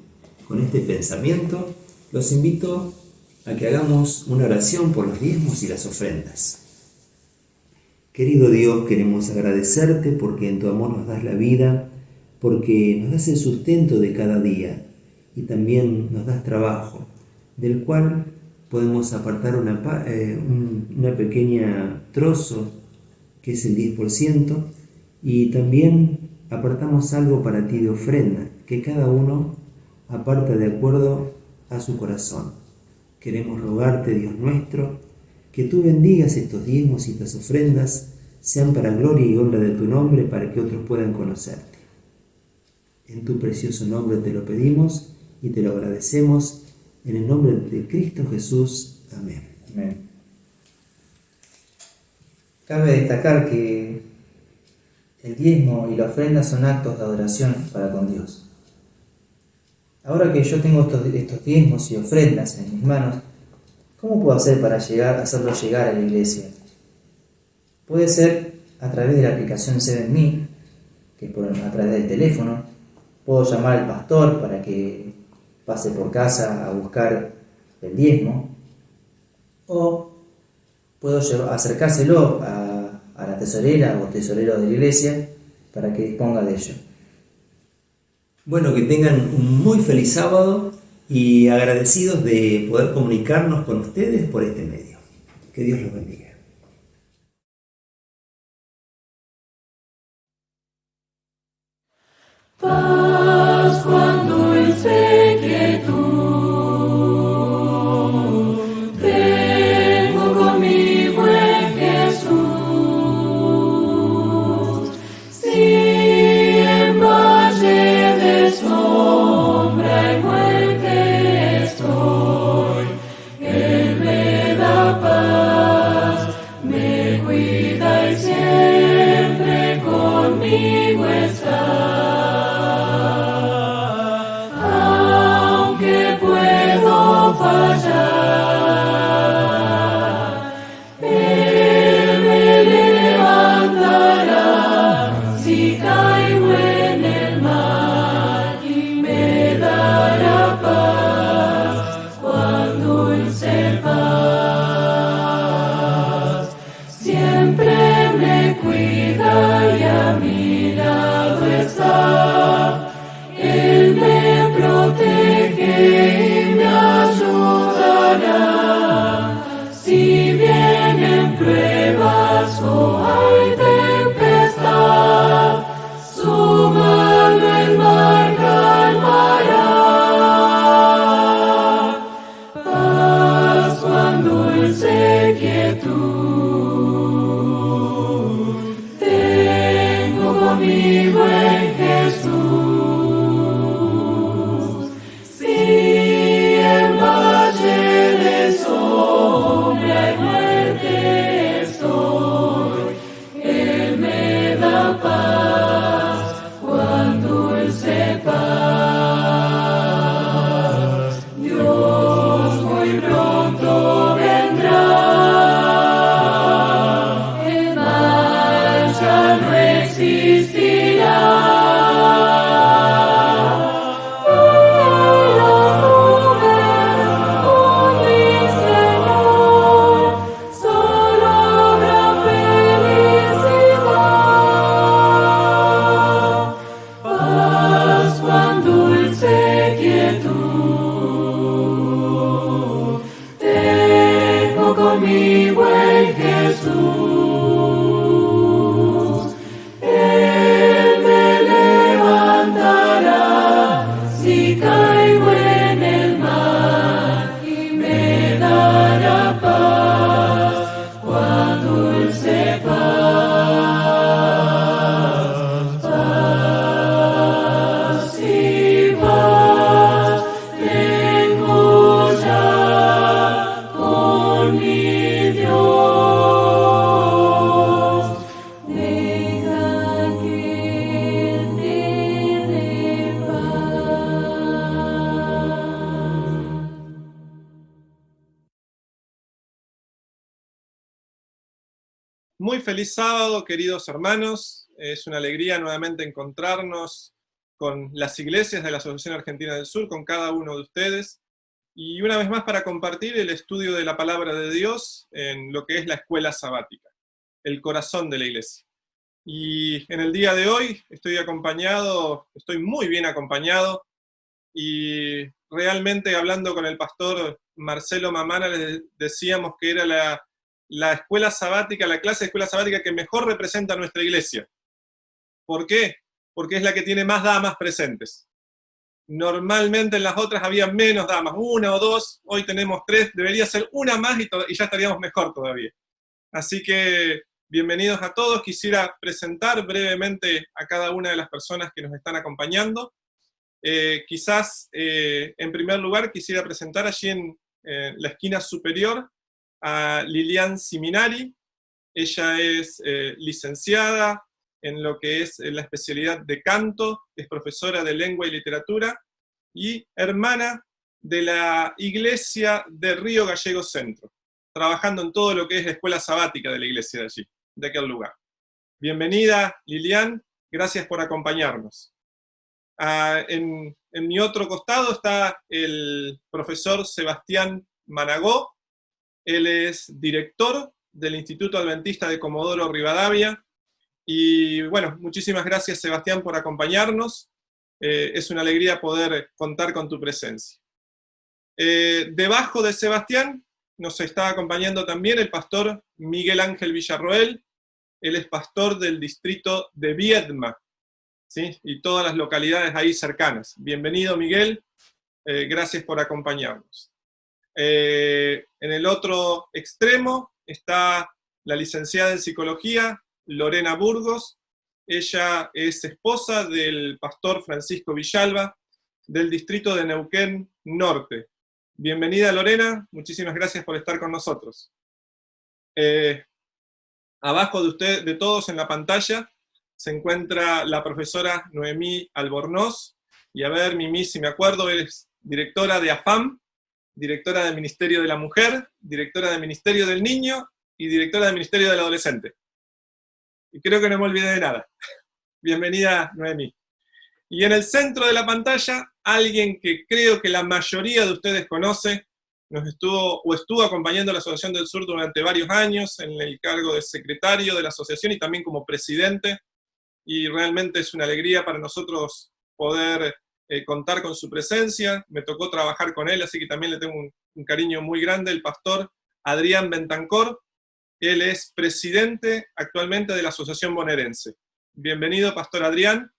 Con este pensamiento los invito a que hagamos una oración por los diezmos y las ofrendas. Querido Dios, queremos agradecerte porque en tu amor nos das la vida, porque nos das el sustento de cada día y también nos das trabajo, del cual podemos apartar una pequeña trozo, que es el 10%, y también apartamos algo para ti de ofrenda, que cada uno aparta de acuerdo a su corazón. Queremos rogarte, Dios nuestro, que tú bendigas estos diezmos y estas ofrendas, sean para gloria y honra de tu nombre, para que otros puedan conocerte. En tu precioso nombre te lo pedimos y te lo agradecemos, en el nombre de Cristo Jesús. Amén. Amén. Cabe destacar que el diezmo y la ofrenda son actos de adoración para con Dios. Ahora que yo tengo estos diezmos y ofrendas en mis manos, ¿cómo puedo hacer para hacerlo llegar a la iglesia? Puede ser a través de la aplicación 7Me, que es a través del teléfono. Puedo llamar al pastor para que pase por casa a buscar el diezmo. O puedo acercárselo a la tesorera o tesorero de la iglesia para que disponga de ello. Bueno, que tengan un muy feliz sábado y agradecidos de poder comunicarnos con ustedes por este medio. Que Dios los bendiga. Paz cuando dulce quietud tengo conmigo en Jesús. Si Muy feliz sábado, queridos hermanos. Es una alegría nuevamente encontrarnos con las iglesias de la Asociación Argentina del Sur, con cada uno de ustedes, y una vez más para compartir el estudio de la Palabra de Dios en lo que es la escuela sabática, el corazón de la iglesia. Y en el día de hoy estoy muy bien acompañado, y realmente hablando con el pastor Marcelo Mamana les decíamos que era la escuela sabática, la clase de escuela sabática que mejor representa a nuestra iglesia. ¿Por qué? Porque es la que tiene más damas presentes. Normalmente en las otras había menos damas, 1 o 2, hoy tenemos 3, debería ser una más y ya estaríamos mejor todavía. Así que bienvenidos a todos, quisiera presentar brevemente a cada una de las personas que nos están acompañando. Quizás en primer lugar quisiera presentar allí en la esquina superior a Lilian Siminari. Ella es licenciada en lo que es la especialidad de canto, es profesora de lengua y literatura, y hermana de la iglesia de Río Gallego Centro, trabajando en todo lo que es la escuela sabática de la iglesia de allí, de aquel lugar. Bienvenida, Lilian, gracias por acompañarnos. En mi otro costado está el profesor Sebastián Managó. Él es director del Instituto Adventista de Comodoro Rivadavia. Y bueno, muchísimas gracias, Sebastián, por acompañarnos. Es una alegría poder contar con tu presencia. Debajo de Sebastián nos está acompañando también el pastor Miguel Ángel Villarroel. Él es pastor del distrito de Viedma, ¿sí? Y todas las localidades ahí cercanas. Bienvenido, Miguel. Gracias por acompañarnos. En el otro extremo está la licenciada en psicología, Lorena Burgos. Ella es esposa del pastor Francisco Villalba, del distrito de Neuquén Norte. Bienvenida, Lorena, muchísimas gracias por estar con nosotros. Abajo de todos en la pantalla se encuentra la profesora Noemí Albornoz, y a ver, Mimi, si me acuerdo, es directora de AFAM, directora del Ministerio de la Mujer, directora del Ministerio del Niño y directora del Ministerio del Adolescente. Y creo que no me olvidé de nada. Bienvenida, Noemí. Y en el centro de la pantalla, alguien que creo que la mayoría de ustedes conoce, estuvo acompañando a la Asociación del Sur durante varios años, en el cargo de secretario de la asociación y también como presidente, y realmente es una alegría para nosotros poder contar con su presencia. Me tocó trabajar con él, así que también le tengo un cariño muy grande, el pastor Adrián Bentancor. Él es presidente actualmente de la Asociación Bonaerense. Bienvenido, pastor Adrián.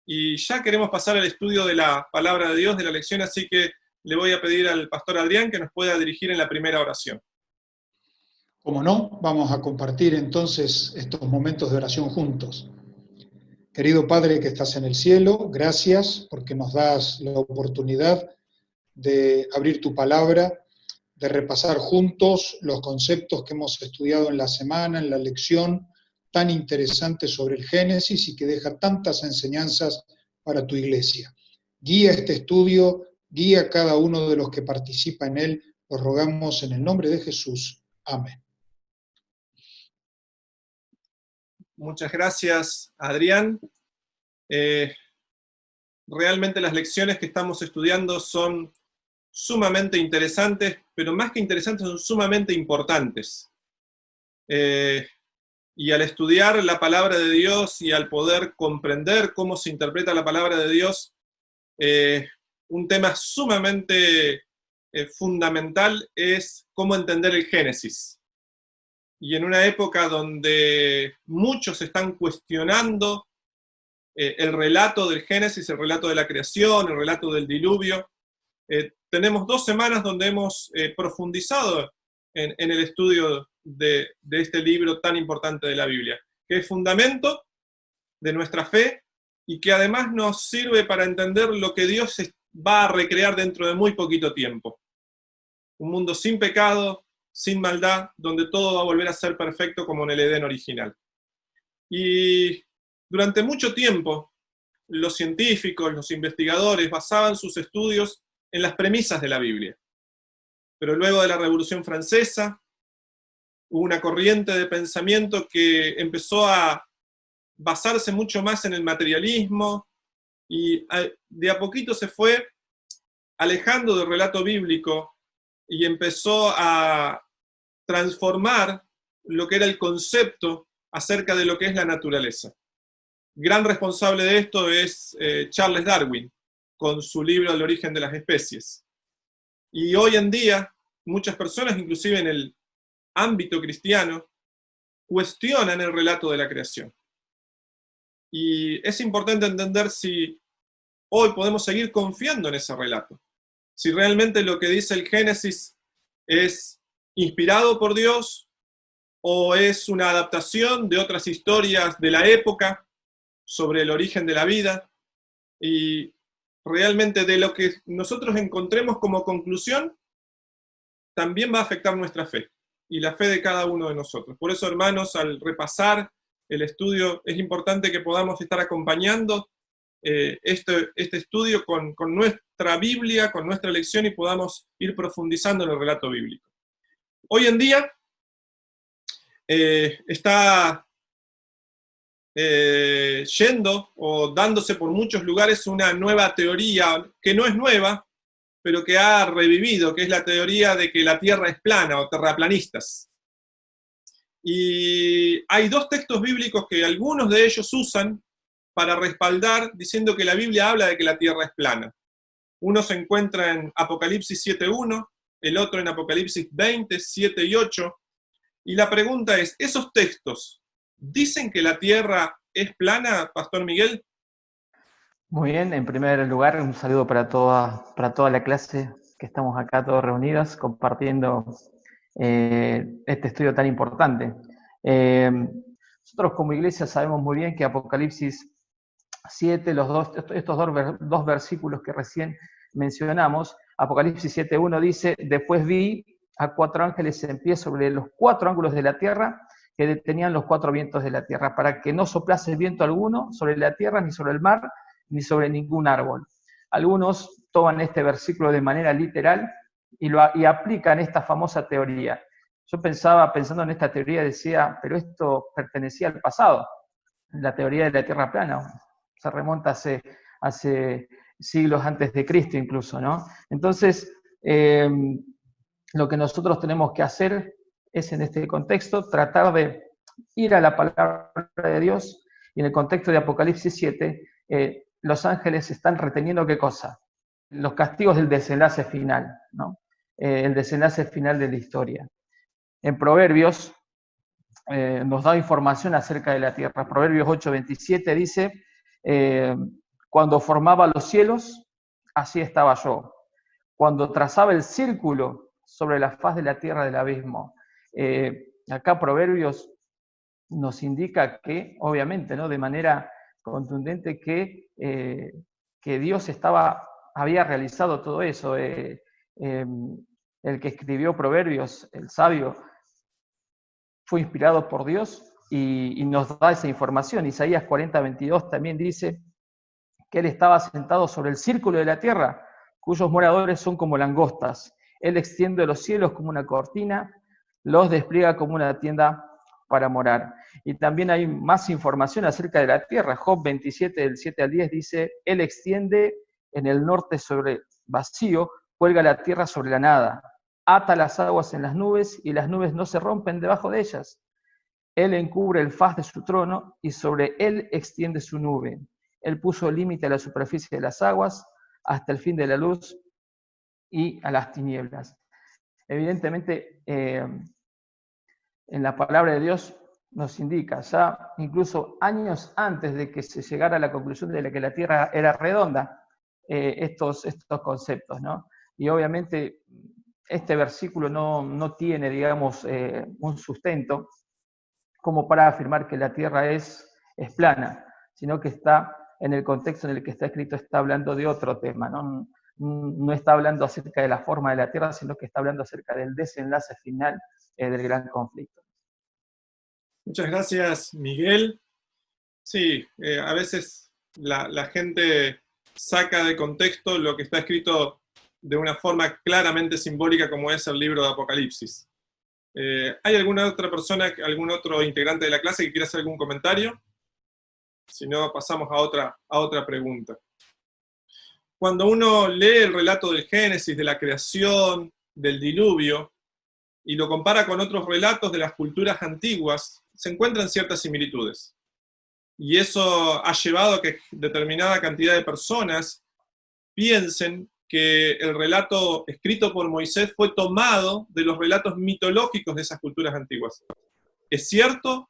Y ya queremos pasar al estudio de la Palabra de Dios, de la lección, así que le voy a pedir al pastor Adrián que nos pueda dirigir en la primera oración. Como no, vamos a compartir entonces estos momentos de oración juntos. Querido Padre que estás en el cielo, gracias porque nos das la oportunidad de abrir tu palabra, de repasar juntos los conceptos que hemos estudiado en la semana, en la lección tan interesante sobre el Génesis y que deja tantas enseñanzas para tu iglesia. Guía este estudio, guía a cada uno de los que participa en él, lo rogamos en el nombre de Jesús. Amén. Muchas gracias, Adrián. Realmente las lecciones que estamos estudiando son sumamente interesantes, pero más que interesantes son sumamente importantes. Y al estudiar la palabra de Dios y al poder comprender cómo se interpreta la palabra de Dios, un tema sumamente fundamental es cómo entender el Génesis. Y en una época donde muchos están cuestionando el relato del Génesis, el relato de la creación, el relato del diluvio, tenemos 2 semanas donde hemos profundizado en el estudio de este libro tan importante de la Biblia, que es fundamento de nuestra fe y que además nos sirve para entender lo que Dios va a recrear dentro de muy poquito tiempo. Un mundo sin pecado, sin maldad, donde todo va a volver a ser perfecto como en el Edén original. Y durante mucho tiempo, los científicos, los investigadores basaban sus estudios en las premisas de la Biblia. Pero luego de la Revolución Francesa, hubo una corriente de pensamiento que empezó a basarse mucho más en el materialismo y de a poquito se fue alejando del relato bíblico y empezó a transformar lo que era el concepto acerca de lo que es la naturaleza. Gran responsable de esto es Charles Darwin, con su libro El origen de las especies. Y hoy en día, muchas personas, inclusive en el ámbito cristiano, cuestionan el relato de la creación. Y es importante entender si hoy podemos seguir confiando en ese relato. Si realmente lo que dice el Génesis es inspirado por Dios o es una adaptación de otras historias de la época sobre el origen de la vida, y realmente de lo que nosotros encontremos como conclusión también va a afectar nuestra fe y la fe de cada uno de nosotros. Por eso, hermanos, al repasar el estudio es importante que podamos estar acompañando este estudio con nuestra Biblia, con nuestra lección, y podamos ir profundizando en el relato bíblico. Hoy en día está yendo o dándose por muchos lugares una nueva teoría, que no es nueva, pero que ha revivido, que es la teoría de que la Tierra es plana, o terraplanistas. Y hay dos textos bíblicos que algunos de ellos usan para respaldar, diciendo que la Biblia habla de que la Tierra es plana. Uno se encuentra en Apocalipsis 7.1, el otro en Apocalipsis 20, 7 y 8. Y la pregunta es, ¿esos textos dicen que la Tierra es plana, Pastor Miguel? Muy bien, en primer lugar, un saludo para toda la clase que estamos acá todos reunidos compartiendo este estudio tan importante. Nosotros como iglesia sabemos muy bien que Apocalipsis 7, estos dos versículos que recién mencionamos, Apocalipsis 7.1 dice, después vi a 4 ángeles en pie sobre los 4 ángulos de la tierra, que detenían los 4 vientos de la tierra, para que no soplase viento alguno sobre la tierra, ni sobre el mar, ni sobre ningún árbol. Algunos toman este versículo de manera literal y aplican esta famosa teoría. Yo pensando en esta teoría, decía, pero esto pertenecía al pasado, la teoría de la tierra plana, se remonta hace siglos antes de Cristo incluso, ¿no? Entonces, lo que nosotros tenemos que hacer es, en este contexto, tratar de ir a la palabra de Dios, y en el contexto de Apocalipsis 7, los ángeles están reteniendo ¿qué cosa? Los castigos del desenlace final, ¿no? El desenlace final de la historia. En Proverbios nos da información acerca de la tierra. Proverbios 8:27 dice, cuando formaba los cielos, así estaba yo. Cuando trazaba el círculo sobre la faz de la tierra del abismo. Acá Proverbios nos indica que, obviamente, ¿no?, de manera contundente, que Dios había realizado todo eso. El que escribió Proverbios, el sabio, fue inspirado por Dios y nos da esa información. Isaías 40:22 también dice que Él estaba sentado sobre el círculo de la tierra, cuyos moradores son como langostas. Él extiende los cielos como una cortina, los despliega como una tienda para morar. Y también hay más información acerca de la tierra. Job 27, del 7 al 10, dice, Él extiende en el norte sobre vacío, cuelga la tierra sobre la nada, ata las aguas en las nubes, y las nubes no se rompen debajo de ellas. Él encubre el faz de su trono, y sobre él extiende su nube. Él puso límite a la superficie de las aguas, hasta el fin de la luz y a las tinieblas. Evidentemente, en la palabra de Dios nos indica, ya incluso años antes de que se llegara a la conclusión de que la Tierra era redonda, estos conceptos, ¿no? Y obviamente este versículo no tiene, digamos, un sustento como para afirmar que la Tierra es plana, sino que está en el contexto en el que está escrito, está hablando de otro tema, ¿no? No está hablando acerca de la forma de la Tierra, sino que está hablando acerca del desenlace final del gran conflicto. Muchas gracias, Miguel. Sí, a veces la gente saca de contexto lo que está escrito de una forma claramente simbólica, como es el libro de Apocalipsis. ¿Hay alguna otra persona, algún otro integrante de la clase que quiera hacer algún comentario? Si no, pasamos a otra pregunta. Cuando uno lee el relato del Génesis, de la creación, del diluvio, y lo compara con otros relatos de las culturas antiguas, se encuentran ciertas similitudes. Y eso ha llevado a que determinada cantidad de personas piensen que el relato escrito por Moisés fue tomado de los relatos mitológicos de esas culturas antiguas. ¿Es cierto?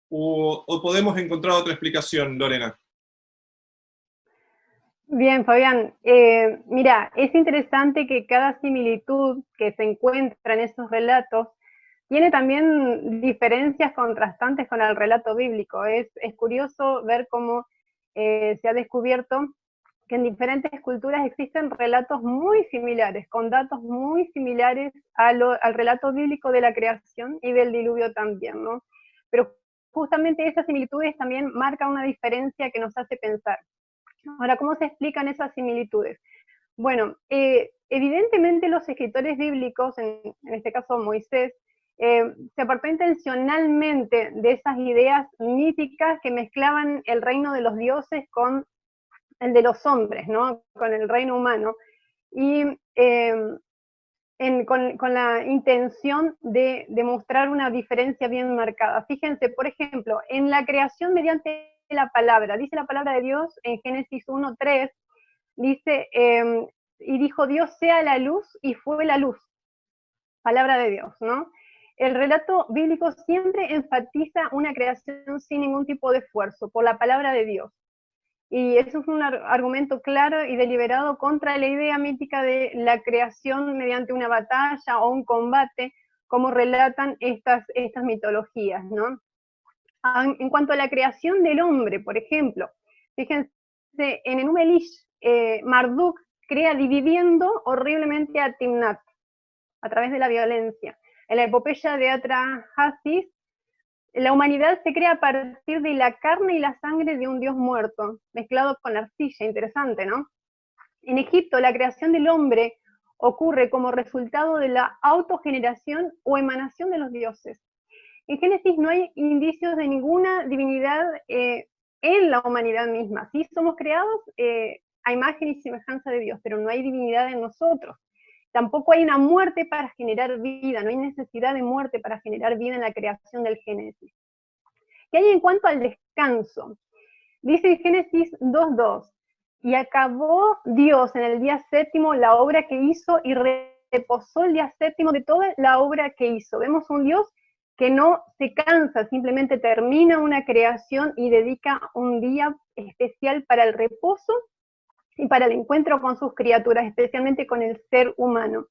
¿O podemos encontrar otra explicación, Lorena? Bien, Fabián. Mira, es interesante que cada similitud que se encuentra en esos relatos tiene también diferencias contrastantes con el relato bíblico. Es curioso ver cómo se ha descubierto que en diferentes culturas existen relatos muy similares, con datos muy similares al relato bíblico de la creación y del diluvio también, ¿no? Pero justamente esas similitudes también marcan una diferencia que nos hace pensar. Ahora, ¿cómo se explican esas similitudes? Bueno, evidentemente los escritores bíblicos, en este caso Moisés, se apartó intencionalmente de esas ideas míticas que mezclaban el reino de los dioses con el de los hombres, ¿no? Con el reino humano, y con la intención de mostrar una diferencia bien marcada. Fíjense, por ejemplo, en la creación mediante la palabra, dice la palabra de Dios en Génesis 1:3, dice, y dijo Dios sea la luz, y fue la luz, palabra de Dios, ¿no? El relato bíblico siempre enfatiza una creación sin ningún tipo de esfuerzo, por la palabra de Dios. Y eso es un argumento claro y deliberado contra la idea mítica de la creación mediante una batalla o un combate, como relatan estas mitologías, ¿no? En cuanto a la creación del hombre, por ejemplo, fíjense, en Enuma Elish, Marduk crea dividiendo horriblemente a Timnat a través de la violencia. En la epopeya de Atrahasis, la humanidad se crea a partir de la carne y la sangre de un dios muerto, mezclado con la arcilla, interesante, ¿no? En Egipto, la creación del hombre ocurre como resultado de la autogeneración o emanación de los dioses. En Génesis no hay indicios de ninguna divinidad en la humanidad misma. Sí somos creados a imagen y semejanza de Dios, pero no hay divinidad en nosotros. Tampoco hay una muerte para generar vida, no hay necesidad de muerte para generar vida en la creación del Génesis. ¿Qué hay en cuanto al descanso? Dice en Génesis 2:2, y acabó Dios en el día séptimo la obra que hizo y reposó el día séptimo de toda la obra que hizo. Vemos un Dios que no se cansa, simplemente termina una creación y dedica un día especial para el reposo y para el encuentro con sus criaturas, especialmente con el ser humano.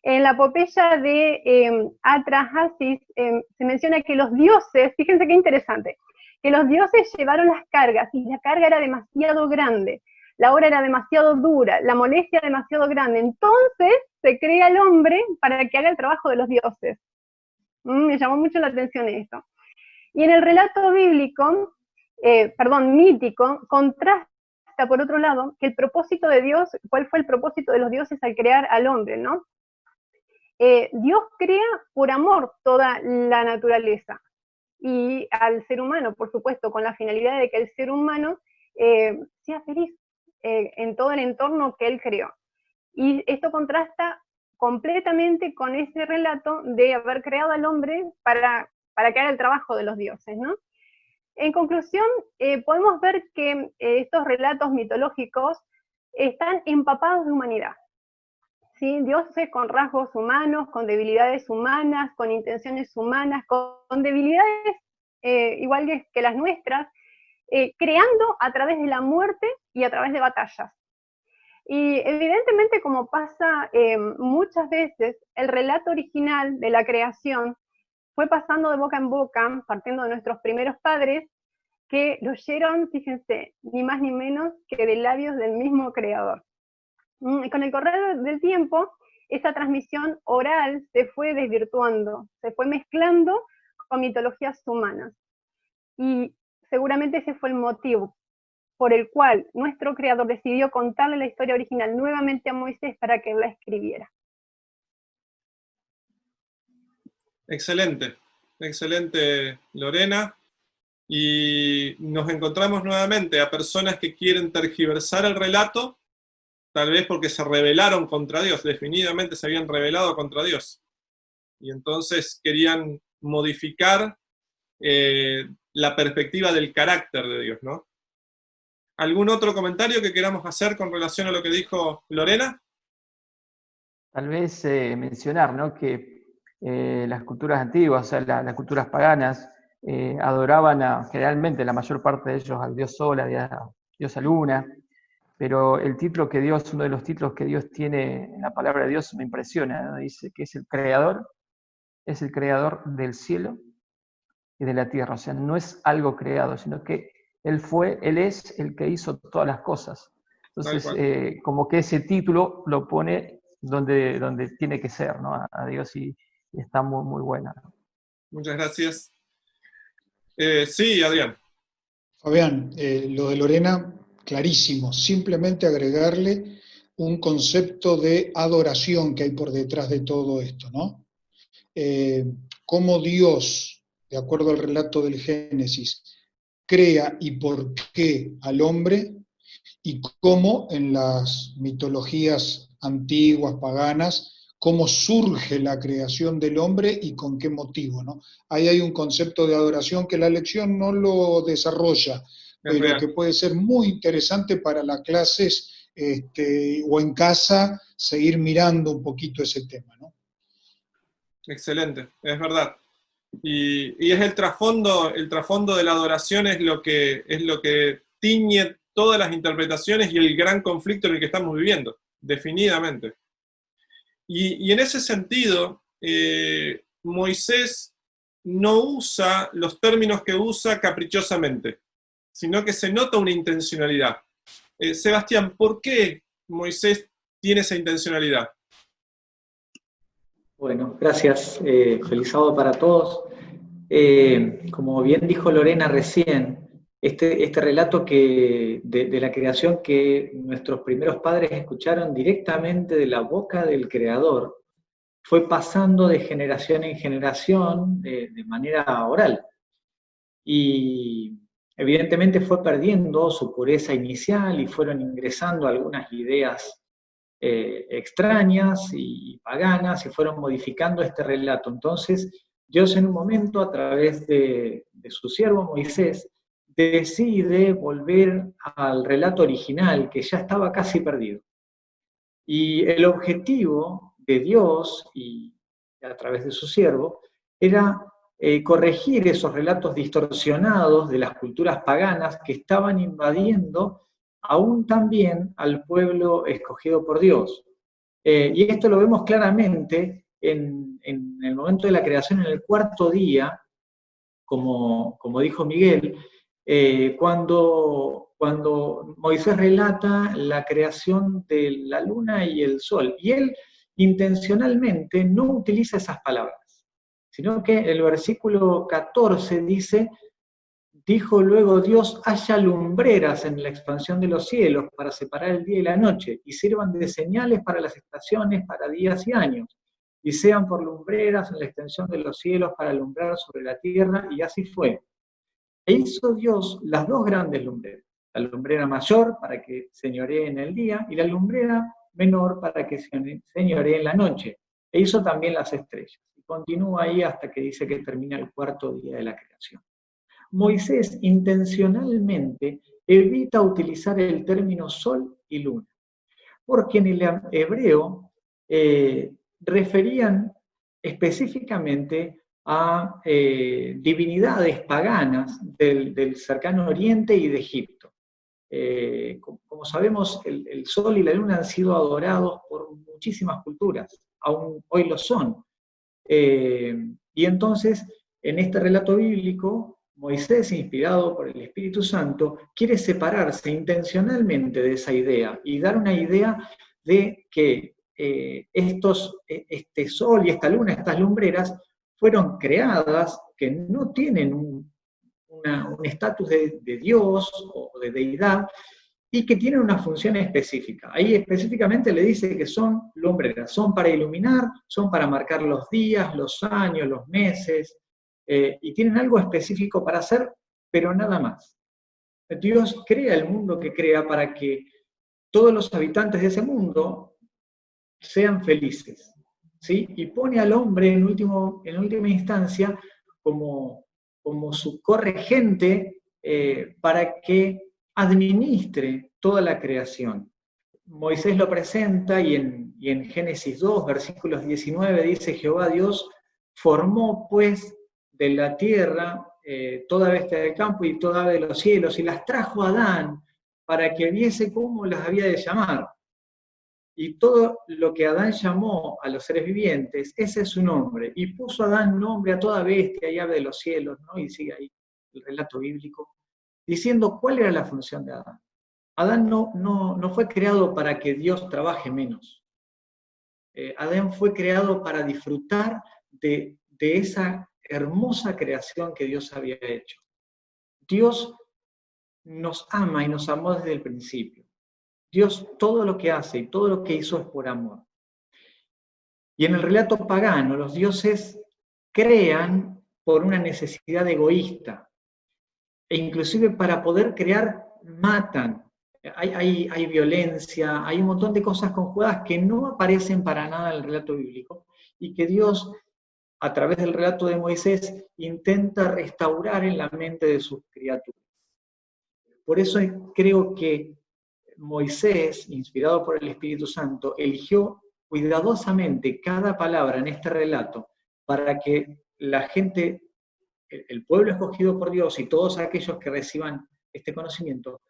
En la epopeya de Atrahasis se menciona que los dioses, fíjense qué interesante, que los dioses llevaron las cargas y la carga era demasiado grande, la obra era demasiado dura, la molestia demasiado grande, entonces se crea el hombre para que haga el trabajo de los dioses. Me llamó mucho la atención esto. Y en el relato bíblico, mítico, contrasta por otro lado, que el propósito de Dios, ¿cuál fue el propósito de los dioses al crear al hombre, no? Dios crea por amor toda la naturaleza y al ser humano, por supuesto, con la finalidad de que el ser humano sea feliz en todo el entorno que él creó. Y esto contrasta completamente con ese relato de haber creado al hombre para que haga el trabajo de los dioses, ¿no? En conclusión, podemos ver que estos relatos mitológicos están empapados de humanidad. ¿Sí? Dioses con rasgos humanos, con debilidades humanas, con intenciones humanas, con debilidades igual que las nuestras, creando a través de la muerte y a través de batallas. Y evidentemente, como pasa muchas veces, el relato original de la creación fue pasando de boca en boca, partiendo de nuestros primeros padres, que lo oyeron, fíjense, ni más ni menos que de labios del mismo creador. Y con el correr del tiempo, esa transmisión oral se fue desvirtuando, se fue mezclando con mitologías humanas. Y seguramente ese fue el motivo por el cual nuestro creador decidió contarle la historia original nuevamente a Moisés para que la escribiera. Excelente, excelente Lorena. Y nos encontramos nuevamente a personas que quieren tergiversar el relato, tal vez porque se rebelaron contra Dios, definitivamente se habían rebelado contra Dios. Y entonces querían modificar la perspectiva del carácter de Dios, ¿no? ¿Algún otro comentario que queramos hacer con relación a lo que dijo Lorena? Tal vez mencionar, ¿no?, que las culturas antiguas, o sea, las culturas paganas, adoraban generalmente la mayor parte de ellos al dios Sol, a diosa Luna, pero el título que Dios, uno de los títulos que Dios tiene en la palabra de Dios me impresiona, ¿no? Dice que es el creador del cielo y de la tierra, o sea, no es algo creado, sino que Él es el que hizo todas las cosas. Entonces, como que ese título lo pone donde tiene que ser, ¿no?, a Dios, y está muy, muy buena. Muchas gracias. Sí, Adrián. Fabián, lo de Lorena, clarísimo. Simplemente agregarle un concepto de adoración que hay por detrás de todo esto, ¿no? Cómo Dios, de acuerdo al relato del Génesis, crea y por qué al hombre, y cómo en las mitologías antiguas, paganas, cómo surge la creación del hombre y con qué motivo, ¿no? Ahí hay un concepto de adoración que la lección no lo desarrolla, pero que puede ser muy interesante para las clases o en casa seguir mirando un poquito ese tema, ¿no? Excelente, es verdad. Y es el trasfondo de la adoración es lo que tiñe todas las interpretaciones y el gran conflicto en el que estamos viviendo, definitivamente. Y en ese sentido, Moisés no usa los términos que usa caprichosamente, sino que se nota una intencionalidad. Sebastián, ¿por qué Moisés tiene esa intencionalidad? Bueno, gracias. Feliz sábado para todos. Como bien dijo Lorena recién, este relato de la creación que nuestros primeros padres escucharon directamente de la boca del Creador, fue pasando de generación en generación de manera oral. Y evidentemente fue perdiendo su pureza inicial y fueron ingresando algunas ideas extrañas y paganas y fueron modificando este relato. Entonces, Dios en un momento, a través de su siervo Moisés, decide volver al relato original, que ya estaba casi perdido. Y el objetivo de Dios, y a través de su siervo, era corregir esos relatos distorsionados de las culturas paganas que estaban invadiendo aún también al pueblo escogido por Dios. Y esto lo vemos claramente en el momento de la creación, en el cuarto día, como dijo Miguel, cuando Moisés relata la creación de la luna y el sol, y él intencionalmente no utiliza esas palabras, sino que el versículo 14 dice: dijo luego Dios, haya lumbreras en la expansión de los cielos para separar el día y la noche, y sirvan de señales para las estaciones, para días y años, y sean por lumbreras en la extensión de los cielos para alumbrar sobre la tierra, y así fue. E hizo Dios las dos grandes lumbreras, la lumbrera mayor para que señoree en el día, y la lumbrera menor para que señoree en la noche. E hizo también las estrellas. Y continúa ahí hasta que dice que termina el cuarto día de la creación. Moisés intencionalmente evita utilizar el término sol y luna, porque en el hebreo referían específicamente a divinidades paganas del cercano Oriente y de Egipto. Como sabemos, el sol y la luna han sido adorados por muchísimas culturas, aún hoy lo son. Y entonces, en este relato bíblico, Moisés, inspirado por el Espíritu Santo, quiere separarse intencionalmente de esa idea y dar una idea de que este sol y esta luna, estas lumbreras, fueron creadas, que no tienen un estatus de Dios o de deidad, y que tienen una función específica. Ahí específicamente le dice que son lumbreras, son para iluminar, son para marcar los días, los años, los meses, y tienen algo específico para hacer, pero nada más. Dios crea el mundo que crea para que todos los habitantes de ese mundo sean felices, ¿sí? Y pone al hombre en última instancia como su corregente para que administre toda la creación. Moisés lo presenta y en Génesis 2, versículos 19, dice: Jehová Dios formó pues de la tierra toda bestia del campo y toda ave de los cielos, y las trajo a Adán para que viese cómo las había de llamar. Y todo lo que Adán llamó a los seres vivientes, ese es su nombre. Y puso Adán nombre a toda bestia y ave de los cielos, ¿no? Y sigue ahí el relato bíblico, diciendo cuál era la función de Adán. Adán no fue creado para que Dios trabaje menos. Adán fue creado para disfrutar de esa hermosa creación que Dios había hecho. Dios nos ama y nos amó desde el principio. Dios todo lo que hace y todo lo que hizo es por amor. Y en el relato pagano, los dioses crean por una necesidad egoísta. E inclusive para poder crear, matan. Hay violencia, hay un montón de cosas conjugadas que no aparecen para nada en el relato bíblico y que Dios, a través del relato de Moisés, intenta restaurar en la mente de sus criaturas. Por eso creo que Moisés, inspirado por el Espíritu Santo, eligió cuidadosamente cada palabra en este relato para que la gente, el pueblo escogido por Dios y todos aquellos que reciban este conocimiento,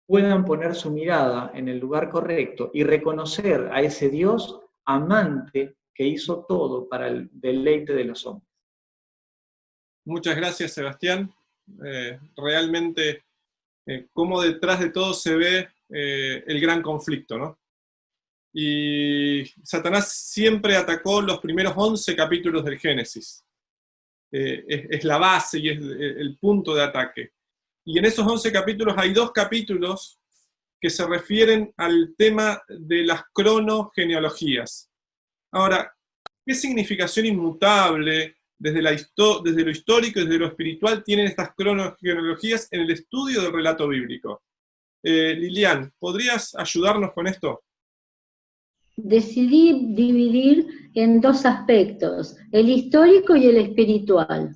puedan poner su mirada en el lugar correcto y reconocer a ese Dios amante que hizo todo para el deleite de los hombres. Muchas gracias, Sebastián. Realmente, cómo detrás de todo se ve el gran conflicto, ¿no? Y Satanás siempre atacó los primeros 11 capítulos del Génesis. Es la base y es el punto de ataque. Y en esos 11 capítulos hay 2 capítulos que se refieren al tema de las cronogenealogías. Ahora, ¿qué significación inmutable desde lo histórico y desde lo espiritual tienen estas cronogenealogías en el estudio del relato bíblico? Lilian, ¿podrías ayudarnos con esto? Decidí dividir en 2 aspectos, el histórico y el espiritual.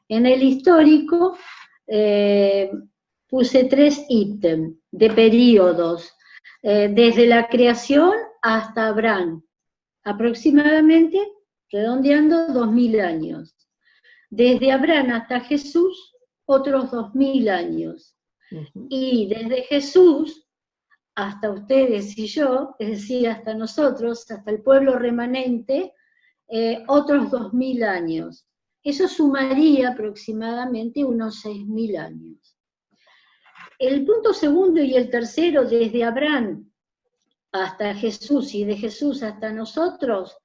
En el histórico puse 3 ítems de periodos, desde la creación hasta Abraham, aproximadamente, redondeando, 2000 años. Desde Abraham hasta Jesús, otros 2000 años. Y desde Jesús hasta ustedes y yo, es decir, hasta nosotros, hasta el pueblo remanente, otros 2000 años. Eso sumaría aproximadamente unos 6000 años. El punto segundo y el tercero, desde Abraham hasta Jesús y de Jesús hasta nosotros,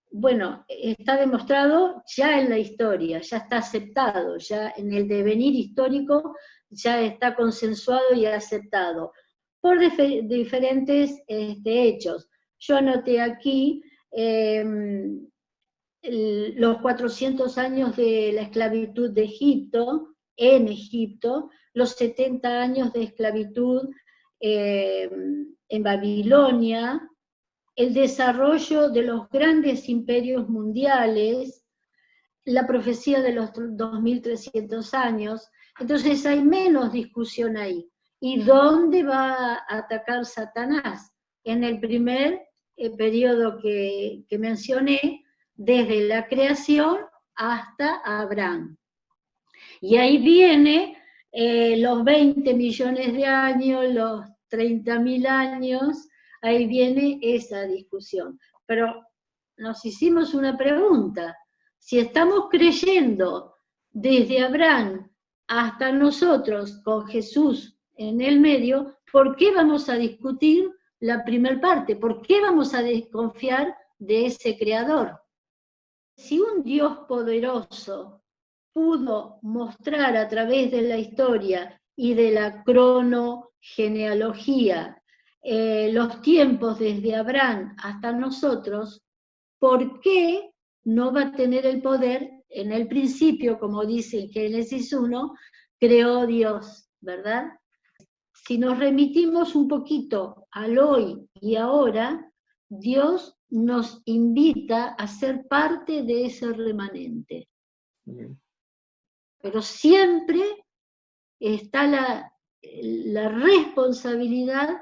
bueno, está demostrado ya en la historia, ya está aceptado, ya en el devenir histórico ya está consensuado y aceptado por diferentes hechos. Yo anoté aquí los 400 años de la esclavitud de Egipto, en Egipto, los 70 años de esclavitud en Babilonia, el desarrollo de los grandes imperios mundiales, la profecía de los 2300 años. Entonces hay menos discusión ahí. ¿Y dónde va a atacar Satanás? En el primer periodo que mencioné, desde la creación hasta Abraham. Y ahí viene los 20 millones de años, los 30.000 años, ahí viene esa discusión. Pero nos hicimos una pregunta. Si estamos creyendo desde Abraham hasta nosotros, con Jesús en el medio, ¿por qué vamos a discutir la primer parte? ¿Por qué vamos a desconfiar de ese creador? Si un Dios poderoso pudo mostrar a través de la historia y de la cronogenealogía, los tiempos desde Abraham hasta nosotros, ¿por qué no va a tener el poder? En el principio, como dice en Génesis 1, creó Dios, ¿verdad? Si nos remitimos un poquito al hoy y ahora, Dios nos invita a ser parte de ese remanente. Pero siempre está la responsabilidad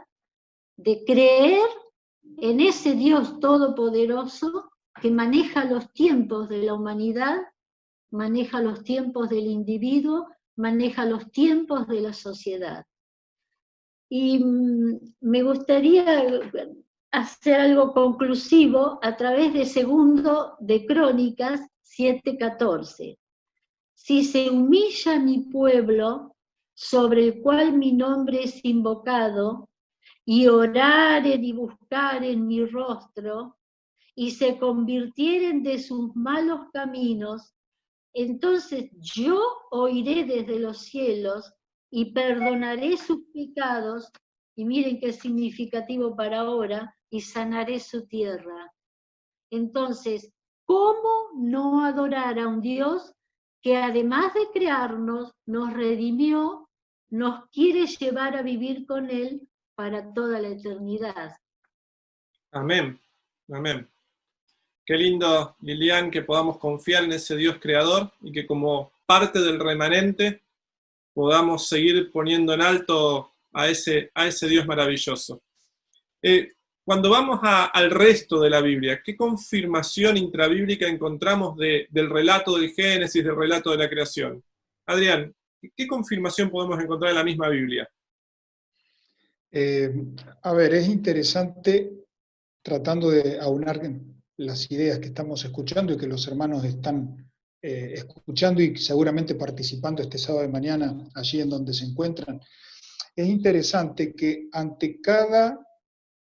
de creer en ese Dios todopoderoso que maneja los tiempos de la humanidad, maneja los tiempos del individuo, maneja los tiempos de la sociedad. Y me gustaría hacer algo conclusivo a través de Segundo de Crónicas 7:14. Si se humilla mi pueblo, sobre el cual mi nombre es invocado, y oraren y buscaren mi rostro, y se convirtieren de sus malos caminos, entonces yo oiré desde los cielos y perdonaré sus pecados, y miren qué significativo para ahora, y sanaré su tierra. Entonces, ¿cómo no adorar a un Dios que además de crearnos, nos redimió, nos quiere llevar a vivir con Él para toda la eternidad? Amén, amén. Qué lindo, Lilian, que podamos confiar en ese Dios creador y que como parte del remanente podamos seguir poniendo en alto a ese Dios maravilloso. Cuando vamos al resto de la Biblia, ¿qué confirmación intrabíblica encontramos del relato del Génesis, del relato de la creación? Adrián, ¿qué confirmación podemos encontrar en la misma Biblia? A ver, es interesante, tratando de aunar las ideas que estamos escuchando y que los hermanos están escuchando y seguramente participando este sábado de mañana allí en donde se encuentran. Es interesante que ante cada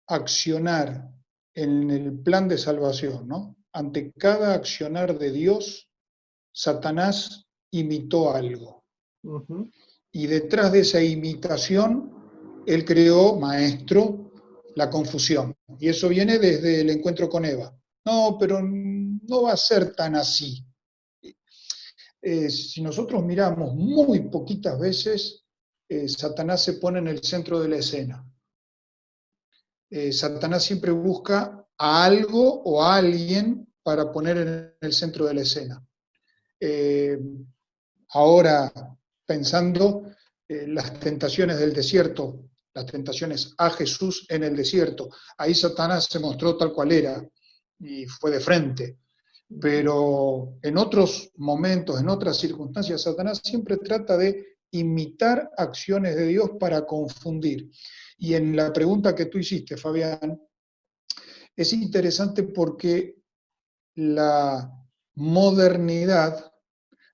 accionar en el plan de salvación, ¿no? Ante cada accionar de Dios, Satanás imitó algo. Y detrás de esa imitación, él creó, maestro, la confusión. Y eso viene desde el encuentro con Eva. No, pero no va a ser tan así. Si nosotros miramos muy poquitas veces, Satanás se pone en el centro de la escena. Satanás siempre busca a algo o a alguien para poner en el centro de la escena. Ahora, pensando las tentaciones del desierto, las tentaciones a Jesús en el desierto, ahí Satanás se mostró tal cual era y fue de frente. Pero en otros momentos, en otras circunstancias, Satanás siempre trata de imitar acciones de Dios para confundir. Y en la pregunta que tú hiciste, Fabián, es interesante porque la modernidad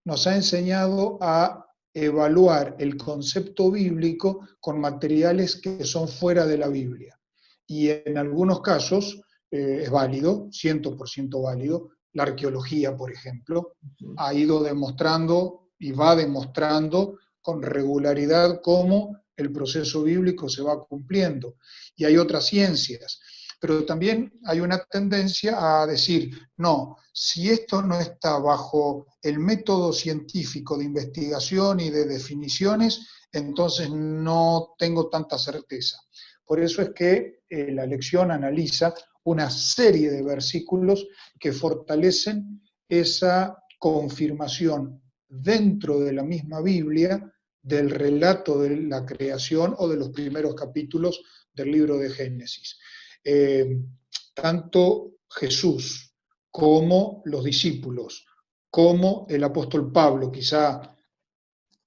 nos ha enseñado a evaluar el concepto bíblico con materiales que son fuera de la Biblia. Y en algunos casos es válido, 100% válido. La arqueología, por ejemplo, ha ido demostrando y va demostrando con regularidad cómo el proceso bíblico se va cumpliendo. Y hay otras ciencias. Pero también hay una tendencia a decir, no, si esto no está bajo el método científico de investigación y de definiciones, entonces no tengo tanta certeza. Por eso es que la lección analiza una serie de versículos que fortalecen esa confirmación dentro de la misma Biblia del relato de la creación o de los primeros capítulos del libro de Génesis. Tanto Jesús como los discípulos, como el apóstol Pablo, quizá,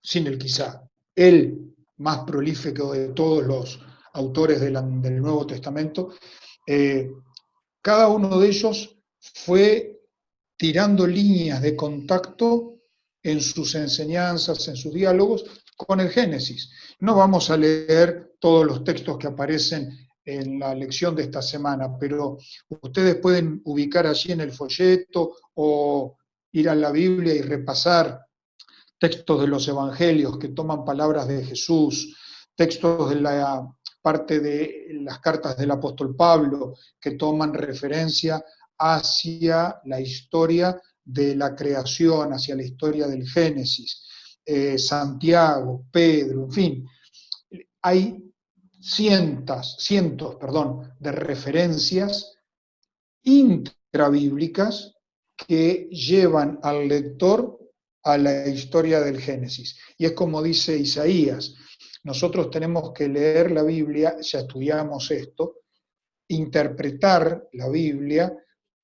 sin el quizá, el más prolífico de todos los autores del Nuevo Testamento, cada uno de ellos fue tirando líneas de contacto en sus enseñanzas, en sus diálogos, con el Génesis. No vamos a leer todos los textos que aparecen en la lección de esta semana, pero ustedes pueden ubicar allí en el folleto o ir a la Biblia y repasar textos de los evangelios que toman palabras de Jesús, textos de la parte de las cartas del apóstol Pablo que toman referencia hacia la historia de la creación, hacia la historia del Génesis, Santiago, Pedro, en fin, hay cientos, de referencias intrabíblicas que llevan al lector a la historia del Génesis. Y es como dice Isaías, nosotros tenemos que leer la Biblia, ya estudiamos esto, interpretar la Biblia,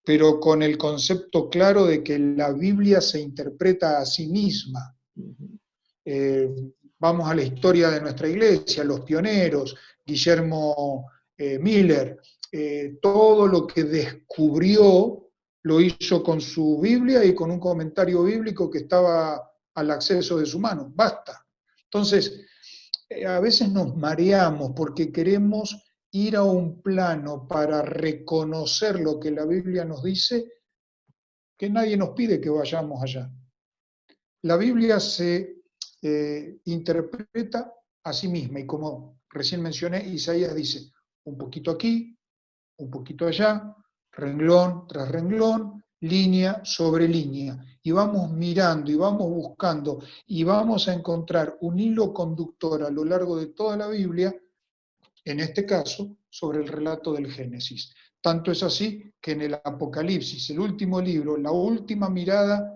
pero con el concepto claro de que la Biblia se interpreta a sí misma. Vamos a la historia de nuestra iglesia, los pioneros, Guillermo Miller, todo lo que descubrió lo hizo con su Biblia y con un comentario bíblico que estaba al acceso de su mano, basta. Entonces, a veces nos mareamos porque queremos ir a un plano para reconocer lo que la Biblia nos dice, que nadie nos pide que vayamos allá. La Biblia se interpreta a sí misma, y como recién mencioné, Isaías dice, un poquito aquí, un poquito allá, renglón tras renglón, línea sobre línea, y vamos mirando y vamos buscando y vamos a encontrar un hilo conductor a lo largo de toda la Biblia, en este caso, sobre el relato del Génesis. Tanto es así que en el Apocalipsis, el último libro, la última mirada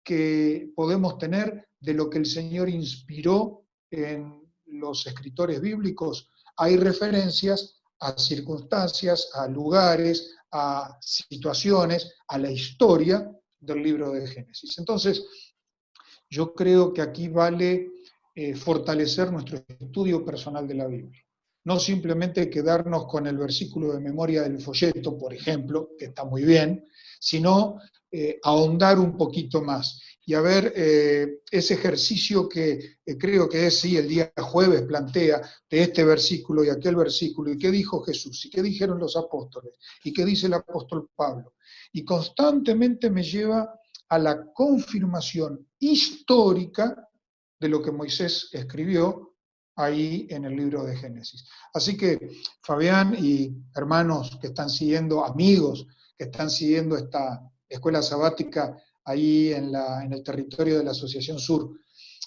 que podemos tener de lo que el Señor inspiró en los escritores bíblicos, hay referencias a circunstancias, a lugares, a situaciones, a la historia del libro de Génesis. Entonces, yo creo que aquí vale fortalecer nuestro estudio personal de la Biblia. No simplemente quedarnos con el versículo de memoria del folleto, por ejemplo, que está muy bien, sino ahondar un poquito más. Y a ver, ese ejercicio que creo que es, sí, el día jueves plantea de este versículo y aquel versículo, y qué dijo Jesús, y qué dijeron los apóstoles, y qué dice el apóstol Pablo. Y constantemente me lleva a la confirmación histórica de lo que Moisés escribió ahí en el libro de Génesis. Así que, Fabián y hermanos que están siguiendo, amigos que están siguiendo esta escuela sabática ahí en el territorio de la Asociación Sur,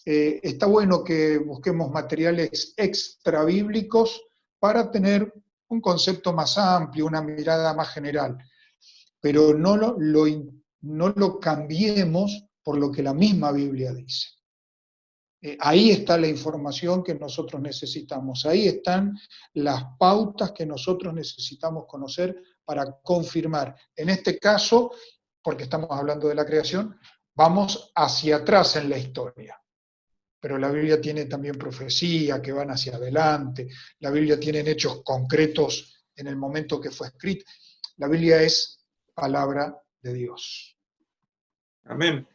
está bueno que busquemos materiales extra bíblicos para tener un concepto más amplio, una mirada más general, pero no lo cambiemos por lo que la misma Biblia dice. Ahí está la información que nosotros necesitamos, ahí están las pautas que nosotros necesitamos conocer para confirmar. En este caso, porque estamos hablando de la creación, vamos hacia atrás en la historia. Pero la Biblia tiene también profecía que van hacia adelante, la Biblia tiene hechos concretos en el momento que fue escrita. La Biblia es palabra de Dios. Amén.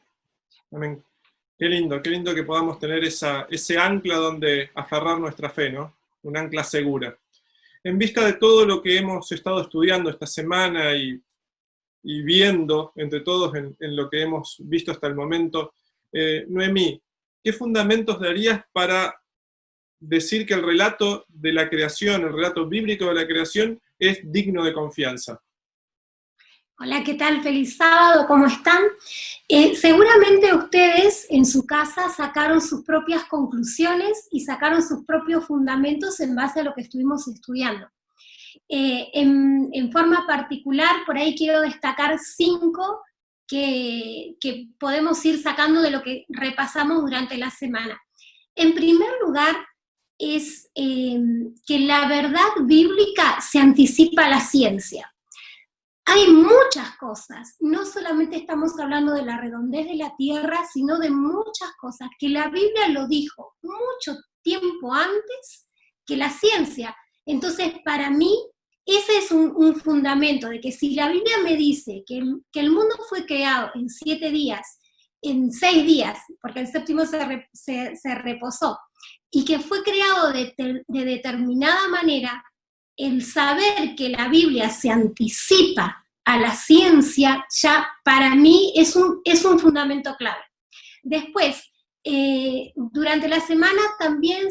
Amén. Qué lindo que podamos tener ese ancla donde aferrar nuestra fe, ¿no? Un ancla segura. En vista de todo lo que hemos estado estudiando esta semana y viendo entre todos en lo que hemos visto hasta el momento, Noemí, ¿qué fundamentos darías para decir que el relato de la creación, el relato bíblico de la creación, es digno de confianza? Hola, ¿qué tal? Feliz sábado, ¿cómo están? Seguramente ustedes en su casa sacaron sus propias conclusiones y sacaron sus propios fundamentos en base a lo que estuvimos estudiando. En forma particular, por ahí quiero destacar 5 que podemos ir sacando de lo que repasamos durante la semana. En primer lugar, es que la verdad bíblica se anticipa a la ciencia. Hay muchas cosas, no solamente estamos hablando de la redondez de la tierra, sino de muchas cosas que la Biblia lo dijo mucho tiempo antes que la ciencia. Entonces, para mí, ese es un fundamento de que si la Biblia me dice que el mundo fue creado en 7 días, en 6 días, porque el séptimo se reposó, y que fue creado de determinada manera, el saber que la Biblia se anticipa a la ciencia, ya para mí es un fundamento clave. Después, durante la semana también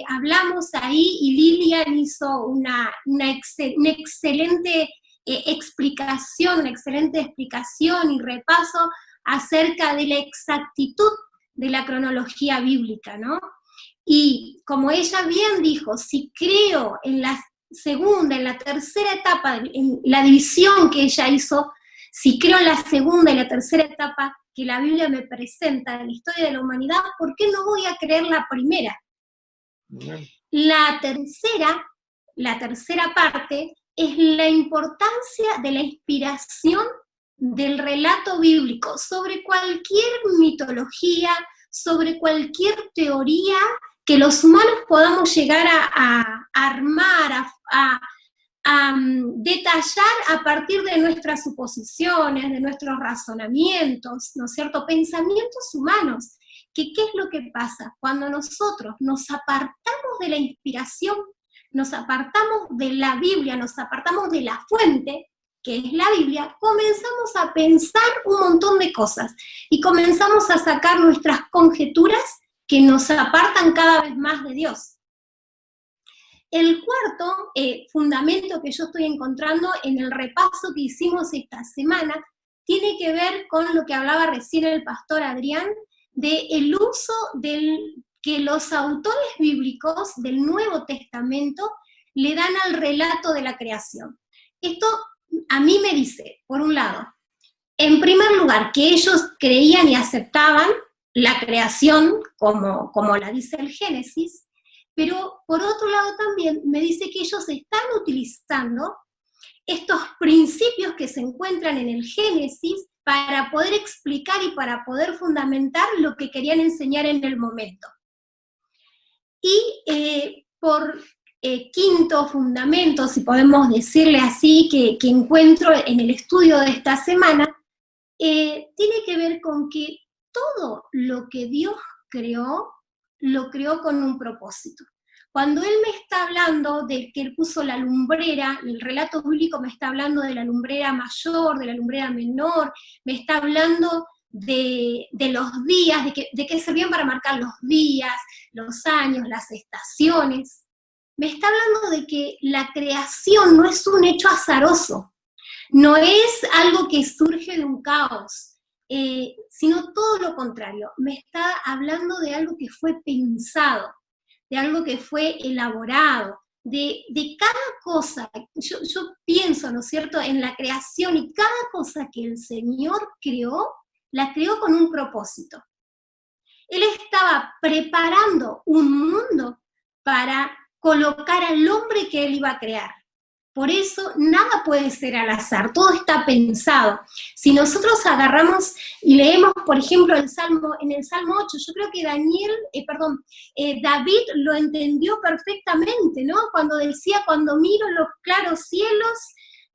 hablamos ahí, y Lilian hizo una excelente explicación y repaso acerca de la exactitud de la cronología bíblica, ¿no? Y como ella bien dijo, si creo en la segunda, en la tercera etapa, en la división que ella hizo, si creo en la segunda y la tercera etapa que la Biblia me presenta en la historia de la humanidad, ¿por qué no voy a creer la primera? La tercera parte es la importancia de la inspiración del relato bíblico sobre cualquier mitología, sobre cualquier teoría que los humanos podamos llegar a armar, a detallar a partir de nuestras suposiciones, de nuestros razonamientos, ¿no es cierto? Pensamientos humanos. ¿Qué es lo que pasa? Cuando nosotros nos apartamos de la inspiración, nos apartamos de la Biblia, nos apartamos de la fuente, que es la Biblia, comenzamos a pensar un montón de cosas y comenzamos a sacar nuestras conjeturas que nos apartan cada vez más de Dios. El cuarto fundamento que yo estoy encontrando en el repaso que hicimos esta semana tiene que ver con lo que hablaba recién el pastor Adrián, del uso que los autores bíblicos del Nuevo Testamento le dan al relato de la creación. Esto a mí me dice, por un lado, en primer lugar, que ellos creían y aceptaban la creación como la dice el Génesis, pero por otro lado también me dice que ellos están utilizando estos principios que se encuentran en el Génesis para poder explicar y para poder fundamentar lo que querían enseñar en el momento. Y por quinto fundamento, si podemos decirle así, que encuentro en el estudio de esta semana, tiene que ver con que todo lo que Dios creó, lo creó con un propósito. Cuando Él me está hablando de que Él puso la lumbrera, el relato bíblico me está hablando de la lumbrera mayor, de la lumbrera menor, me está hablando de los días, de que servían para marcar los días, los años, las estaciones. Me está hablando de que la creación no es un hecho azaroso, no es algo que surge de un caos, sino todo lo contrario. Me está hablando de algo que fue pensado, de algo que fue elaborado, de cada cosa. Yo pienso, ¿no es cierto?, en la creación, y cada cosa que el Señor creó, la creó con un propósito. Él estaba preparando un mundo para colocar al hombre que Él iba a crear. Por eso nada puede ser al azar, todo está pensado. Si nosotros agarramos y leemos, por ejemplo, en el Salmo 8, yo creo que David lo entendió perfectamente, ¿no? Cuando decía, cuando miro los claros cielos,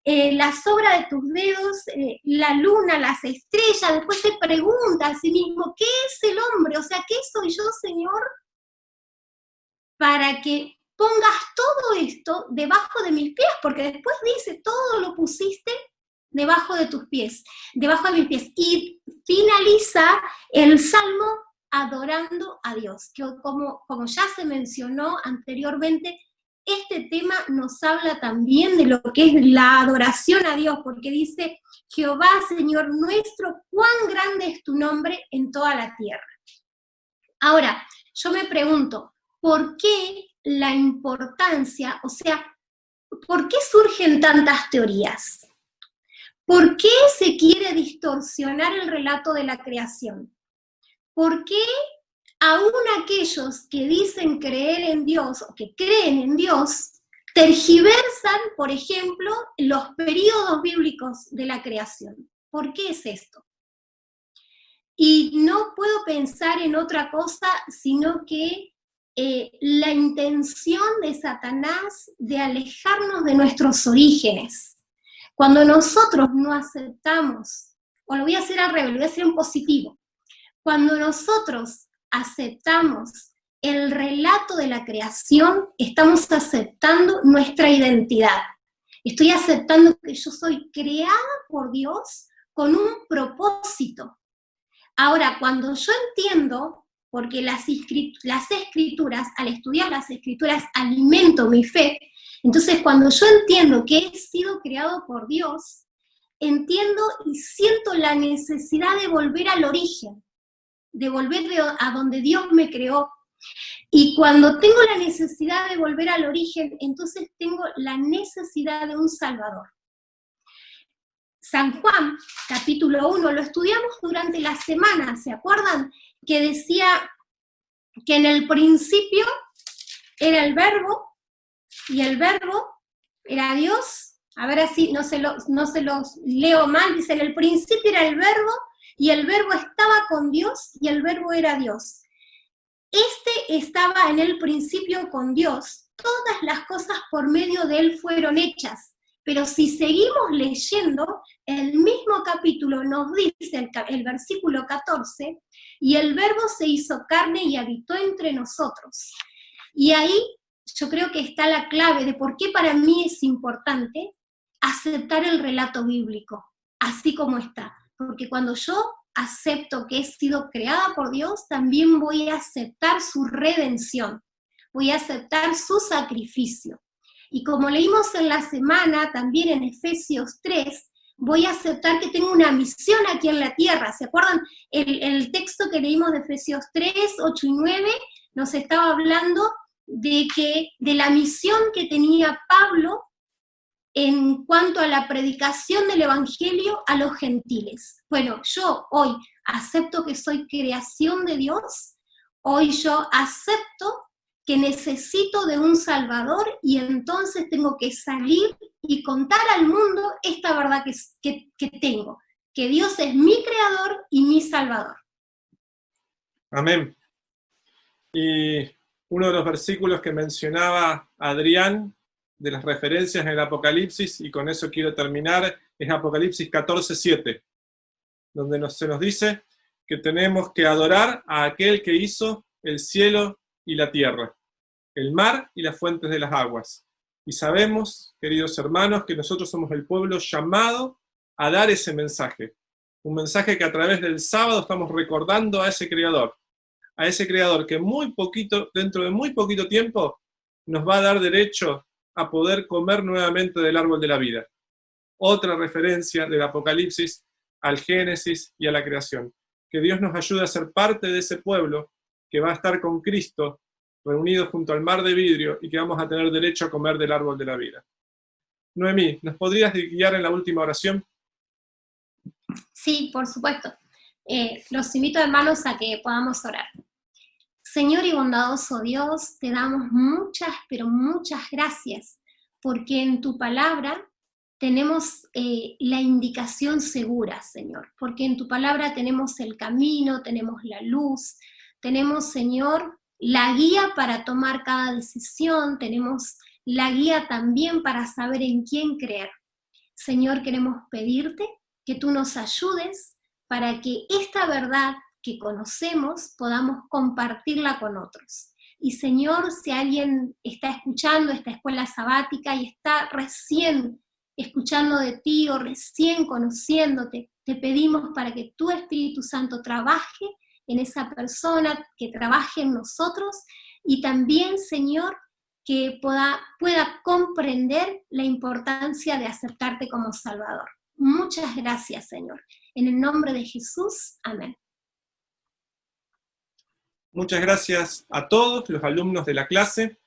la sobra de tus dedos, la luna, las estrellas, después se pregunta a sí mismo, ¿qué es el hombre? O sea, ¿qué soy yo, Señor? Para que pongas todo esto debajo de mis pies, porque después dice, todo lo pusiste debajo de tus pies, debajo de mis pies, y finaliza el Salmo adorando a Dios, que como ya se mencionó anteriormente, este tema nos habla también de lo que es la adoración a Dios, porque dice, Jehová, Señor nuestro, cuán grande es tu nombre en toda la tierra. Ahora, yo me pregunto, ¿por qué la importancia, o sea, por qué surgen tantas teorías? ¿Por qué se quiere distorsionar el relato de la creación? ¿Por qué aún aquellos que dicen creer en Dios o que creen en Dios tergiversan, por ejemplo, los períodos bíblicos de la creación? ¿Por qué es esto? Y no puedo pensar en otra cosa sino que la intención de Satanás de alejarnos de nuestros orígenes. Cuando nosotros no aceptamos, o lo voy a hacer al revés, lo voy a hacer en positivo, cuando nosotros aceptamos el relato de la creación, estamos aceptando nuestra identidad. Estoy aceptando que yo soy creada por Dios con un propósito. Ahora, cuando yo entiendo porque las escrituras, al estudiar las escrituras, alimento mi fe. Entonces, cuando yo entiendo que he sido creado por Dios, entiendo y siento la necesidad de volver al origen, de volver a donde Dios me creó. Y cuando tengo la necesidad de volver al origen, entonces tengo la necesidad de un Salvador. San Juan, capítulo 1, lo estudiamos durante la semana, ¿se acuerdan? Que decía que en el principio era el Verbo, y el Verbo era Dios. A ver así, no se los leo mal, dice, en el principio era el Verbo, y el Verbo estaba con Dios, y el Verbo era Dios. Este estaba en el principio con Dios. Todas las cosas por medio de él fueron hechas. Pero si seguimos leyendo, el mismo capítulo nos dice, el versículo 14, y el Verbo se hizo carne y habitó entre nosotros. Y ahí yo creo que está la clave de por qué para mí es importante aceptar el relato bíblico, así como está. Porque cuando yo acepto que he sido creada por Dios, también voy a aceptar su redención, voy a aceptar su sacrificio. Y como leímos en la semana, también en Efesios 3, voy a aceptar que tengo una misión aquí en la tierra. ¿Se acuerdan? El texto que leímos de Efesios 3, 8 y 9 nos estaba hablando de la misión que tenía Pablo en cuanto a la predicación del Evangelio a los gentiles. Bueno, yo hoy acepto que soy creación de Dios, hoy yo acepto que necesito de un Salvador y entonces tengo que salir y contar al mundo esta verdad que tengo, que Dios es mi creador y mi Salvador. Amén. Y uno de los versículos que mencionaba Adrián, de las referencias en el Apocalipsis, y con eso quiero terminar, es Apocalipsis 14:7, donde se nos dice que tenemos que adorar a aquel que hizo el cielo y la tierra, el mar y las fuentes de las aguas. Y sabemos, queridos hermanos, que nosotros somos el pueblo llamado a dar ese mensaje, un mensaje que a través del sábado estamos recordando a ese Creador que dentro de muy poquito tiempo nos va a dar derecho a poder comer nuevamente del árbol de la vida. Otra referencia del Apocalipsis al Génesis y a la creación. Que Dios nos ayude a ser parte de ese pueblo que va a estar con Cristo, reunidos junto al mar de vidrio, y que vamos a tener derecho a comer del árbol de la vida. Noemí, ¿nos podrías guiar en la última oración? Sí, por supuesto. Los invito, hermanos, a que podamos orar. Señor y bondadoso Dios, te damos muchas, pero muchas gracias, porque en tu palabra tenemos la indicación segura, Señor, porque en tu palabra tenemos el camino, tenemos la luz, tenemos, Señor, la guía para tomar cada decisión, tenemos la guía también para saber en quién creer. Señor, queremos pedirte que tú nos ayudes para que esta verdad que conocemos podamos compartirla con otros. Y Señor, si alguien está escuchando esta escuela sabática y está recién escuchando de ti o recién conociéndote, te pedimos para que tu Espíritu Santo trabaje en esa persona, que trabaje en nosotros, y también, Señor, que pueda comprender la importancia de aceptarte como Salvador. Muchas gracias, Señor. En el nombre de Jesús, amén. Muchas gracias a todos los alumnos de la clase.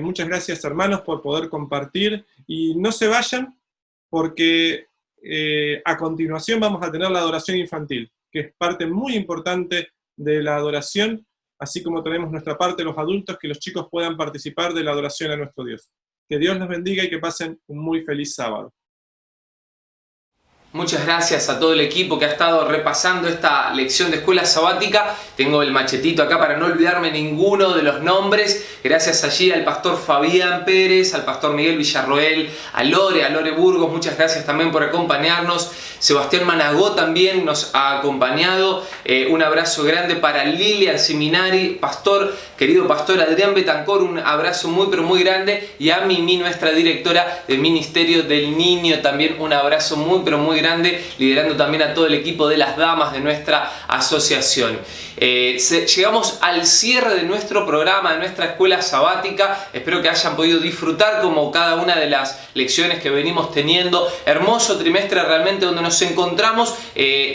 Muchas gracias, hermanos, por poder compartir. Y no se vayan, porque a continuación vamos a tener la adoración infantil, que es parte muy importante de la adoración, así como tenemos nuestra parte los adultos, que los chicos puedan participar de la adoración a nuestro Dios. Que Dios los bendiga y que pasen un muy feliz sábado. Muchas gracias a todo el equipo que ha estado repasando esta lección de escuela sabática. Tengo el machetito acá para no olvidarme ninguno de los nombres. Gracias allí al pastor Fabián Pérez, al pastor Miguel Villarroel, a Lore Burgos. Muchas gracias también por acompañarnos. Sebastián Managó también nos ha acompañado. Un abrazo grande para Lilia Seminari, querido pastor Adrián Betancor, un abrazo muy pero muy grande. Y a Mimi, nuestra directora del Ministerio del Niño, también un abrazo muy pero muy muy grande, liderando también a todo el equipo de las damas de nuestra asociación. Llegamos al cierre de nuestro programa, de nuestra escuela sabática. Espero que hayan podido disfrutar como cada una de las lecciones que venimos teniendo. Hermoso trimestre realmente, donde nos encontramos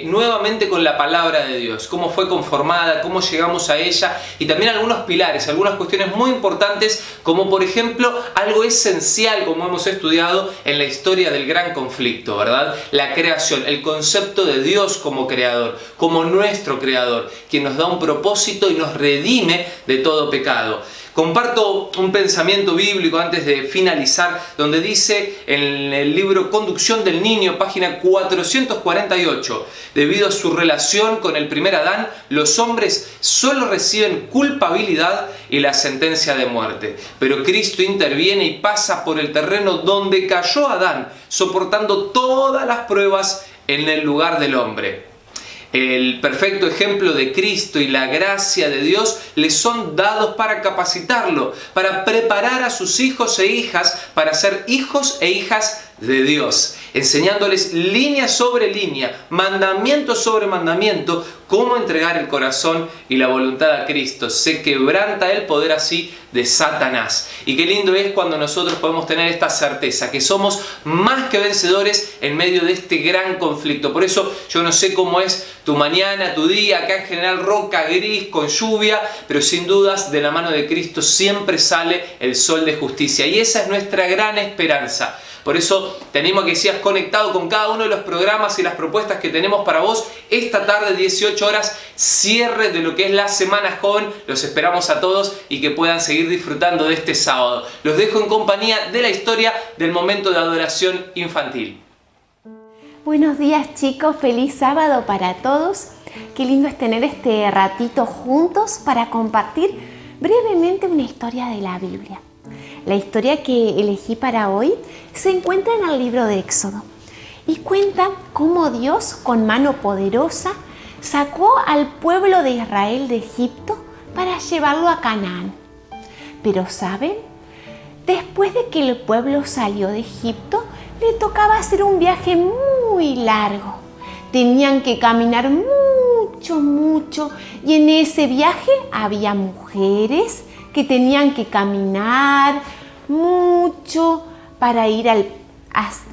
nuevamente con la palabra de Dios, cómo fue conformada, cómo llegamos a ella, y también algunos pilares, algunas cuestiones muy importantes, como por ejemplo algo esencial, como hemos estudiado en la historia del gran conflicto, ¿verdad? La creación, el concepto de Dios como creador, como nuestro creador, quien nos da un propósito y nos redime de todo pecado. Comparto un pensamiento bíblico antes de finalizar, donde dice en el libro Conducción del Niño, página 448, debido a su relación con el primer Adán, los hombres solo reciben culpabilidad y la sentencia de muerte. Pero Cristo interviene y pasa por el terreno donde cayó Adán, soportando todas las pruebas en el lugar del hombre. El perfecto ejemplo de Cristo y la gracia de Dios le son dados para capacitarlo, para preparar a sus hijos e hijas para ser hijos e hijas de Dios, enseñándoles línea sobre línea, mandamiento sobre mandamiento, cómo entregar el corazón y la voluntad a Cristo. Se quebranta el poder así de Satanás. Y qué lindo es cuando nosotros podemos tener esta certeza, que somos más que vencedores en medio de este gran conflicto. Por eso yo no sé cómo es tu mañana, tu día, acá en general roca, gris, con lluvia, pero sin dudas de la mano de Cristo siempre sale el sol de justicia. Y esa es nuestra gran esperanza. Por eso te animo a que seas conectado con cada uno de los programas y las propuestas que tenemos para vos. Esta tarde, 18 horas, cierre de lo que es la Semana Joven. Los esperamos a todos y que puedan seguir disfrutando de este sábado. Los dejo en compañía de la historia del momento de adoración infantil. Buenos días, chicos, feliz sábado para todos. Qué lindo es tener este ratito juntos para compartir brevemente una historia de la Biblia. La historia que elegí para hoy se encuentra en el libro de Éxodo y cuenta cómo Dios, con mano poderosa, sacó al pueblo de Israel de Egipto para llevarlo a Canaán. Pero ¿saben? Después de que el pueblo salió de Egipto, le tocaba hacer un viaje muy largo. Tenían que caminar mucho, y en ese viaje había mujeres que tenían que caminar mucho para ir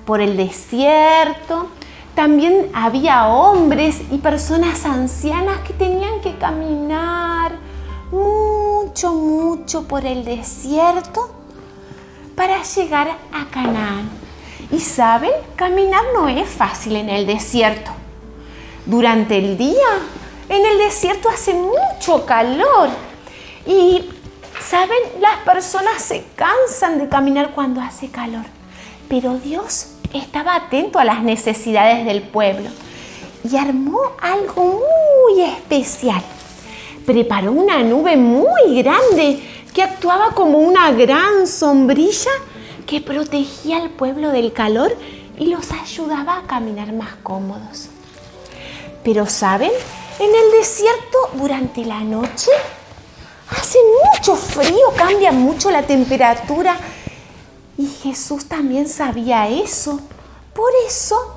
por el desierto. También había hombres y personas ancianas que tenían que caminar mucho por el desierto para llegar a Canaán. Y ¿saben? Caminar no es fácil en el desierto. Durante el día, en el desierto hace mucho calor. Y ¿saben? Las personas se cansan de caminar cuando hace calor. Pero Dios estaba atento a las necesidades del pueblo y armó algo muy especial. Preparó una nube muy grande que actuaba como una gran sombrilla que protegía al pueblo del calor y los ayudaba a caminar más cómodos. Pero ¿saben? En el desierto, durante la noche, hace mucho frío, cambia mucho la temperatura. Y Jesús también sabía eso. Por eso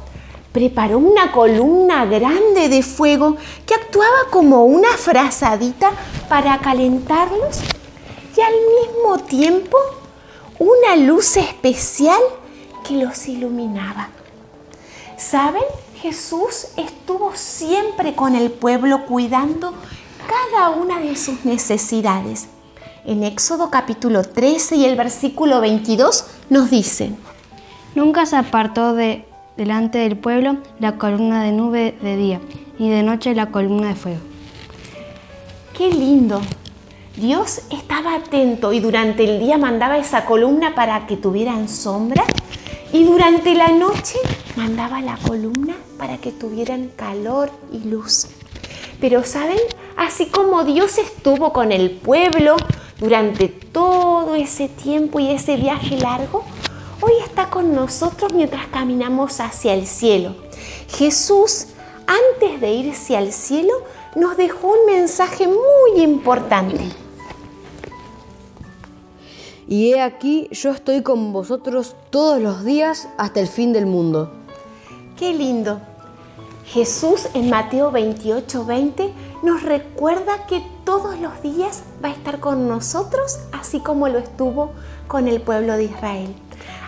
preparó una columna grande de fuego que actuaba como una frazadita para calentarlos y al mismo tiempo una luz especial que los iluminaba. ¿Saben? Jesús estuvo siempre con el pueblo cuidando cada una de sus necesidades. En Éxodo capítulo 13 y el versículo 22 nos dicen: Nunca se apartó delante del pueblo la columna de nube de día, y de noche la columna de fuego. ¡Qué lindo! Dios estaba atento y durante el día mandaba esa columna para que tuvieran sombra, y durante la noche mandaba la columna para que tuvieran calor y luz. Pero ¿saben? Así como Dios estuvo con el pueblo durante todo ese tiempo y ese viaje largo, hoy está con nosotros mientras caminamos hacia el cielo. Jesús, antes de irse al cielo, nos dejó un mensaje muy importante. Y he aquí, yo estoy con vosotros todos los días hasta el fin del mundo. Qué lindo. Jesús en Mateo 28:20 nos recuerda que todos los días va a estar con nosotros, así como lo estuvo con el pueblo de Israel.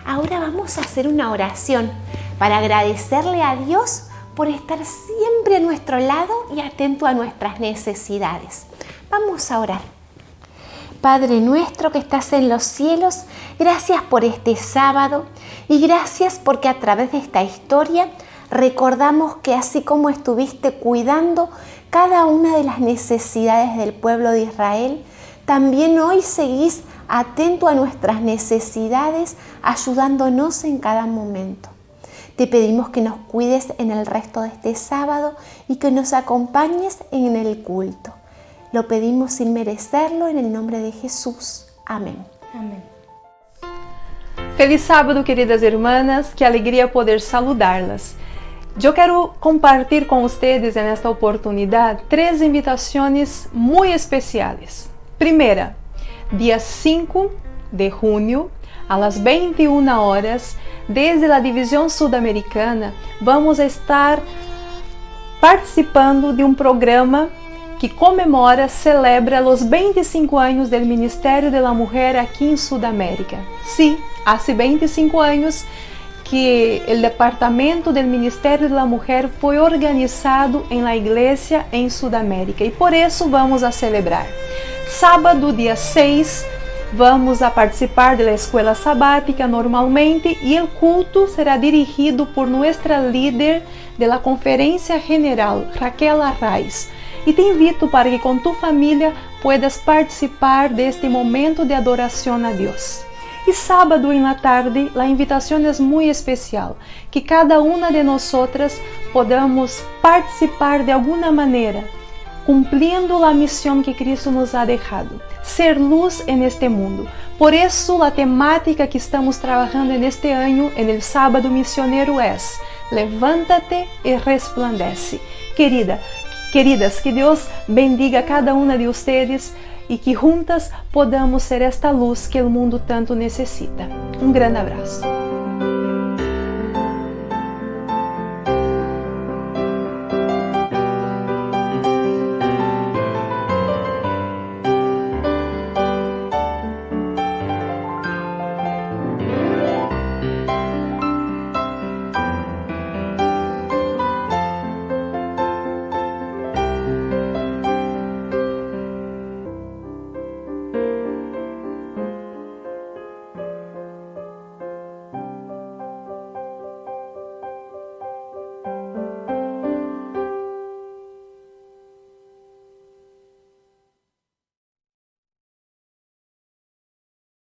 Ahora vamos a hacer una oración para agradecerle a Dios por estar siempre a nuestro lado y atento a nuestras necesidades. Vamos a orar. Padre nuestro que estás en los cielos, gracias por este sábado y gracias porque a través de esta historia recordamos que así como estuviste cuidando cada una de las necesidades del pueblo de Israel, también hoy seguís atento a nuestras necesidades, ayudándonos en cada momento. Te pedimos que nos cuides en el resto de este sábado y que nos acompañes en el culto. Lo pedimos sin merecerlo en el nombre de Jesús. Amén. Amén. Feliz sábado, queridas hermanas, que alegría poder saludarlas. Yo quiero compartir con ustedes en esta oportunidad 3 invitaciones muy especiales. Primera, día 5 de junio, a las 21 horas, desde la División Sudamericana, vamos a estar participando de un programa que comemora, celebra los 25 años del Ministerio de la Mujer aquí en Sudamérica. Sí, hace 25 años que el Departamento del Ministerio de la Mujer fue organizado en la Iglesia en Sudamérica y por eso vamos a celebrar. Sábado, día 6, vamos a participar de la escuela sabática normalmente y el culto será dirigido por nuestra líder de la Conferencia General, Raquel Arraes. Y te invito para que con tu familia puedas participar de este momento de adoración a Dios. Y sábado en la tarde, la invitación es muy especial, que cada una de nosotras podamos participar de alguna manera, cumpliendo la misión que Cristo nos ha dejado, ser luz en este mundo. Por eso la temática que estamos trabajando en este año, en el sábado misionero es, levántate y resplandece. Queridas, que Dios bendiga a cada una de ustedes y que juntas podamos ser esta luz que el mundo tanto necesita. Un gran abrazo.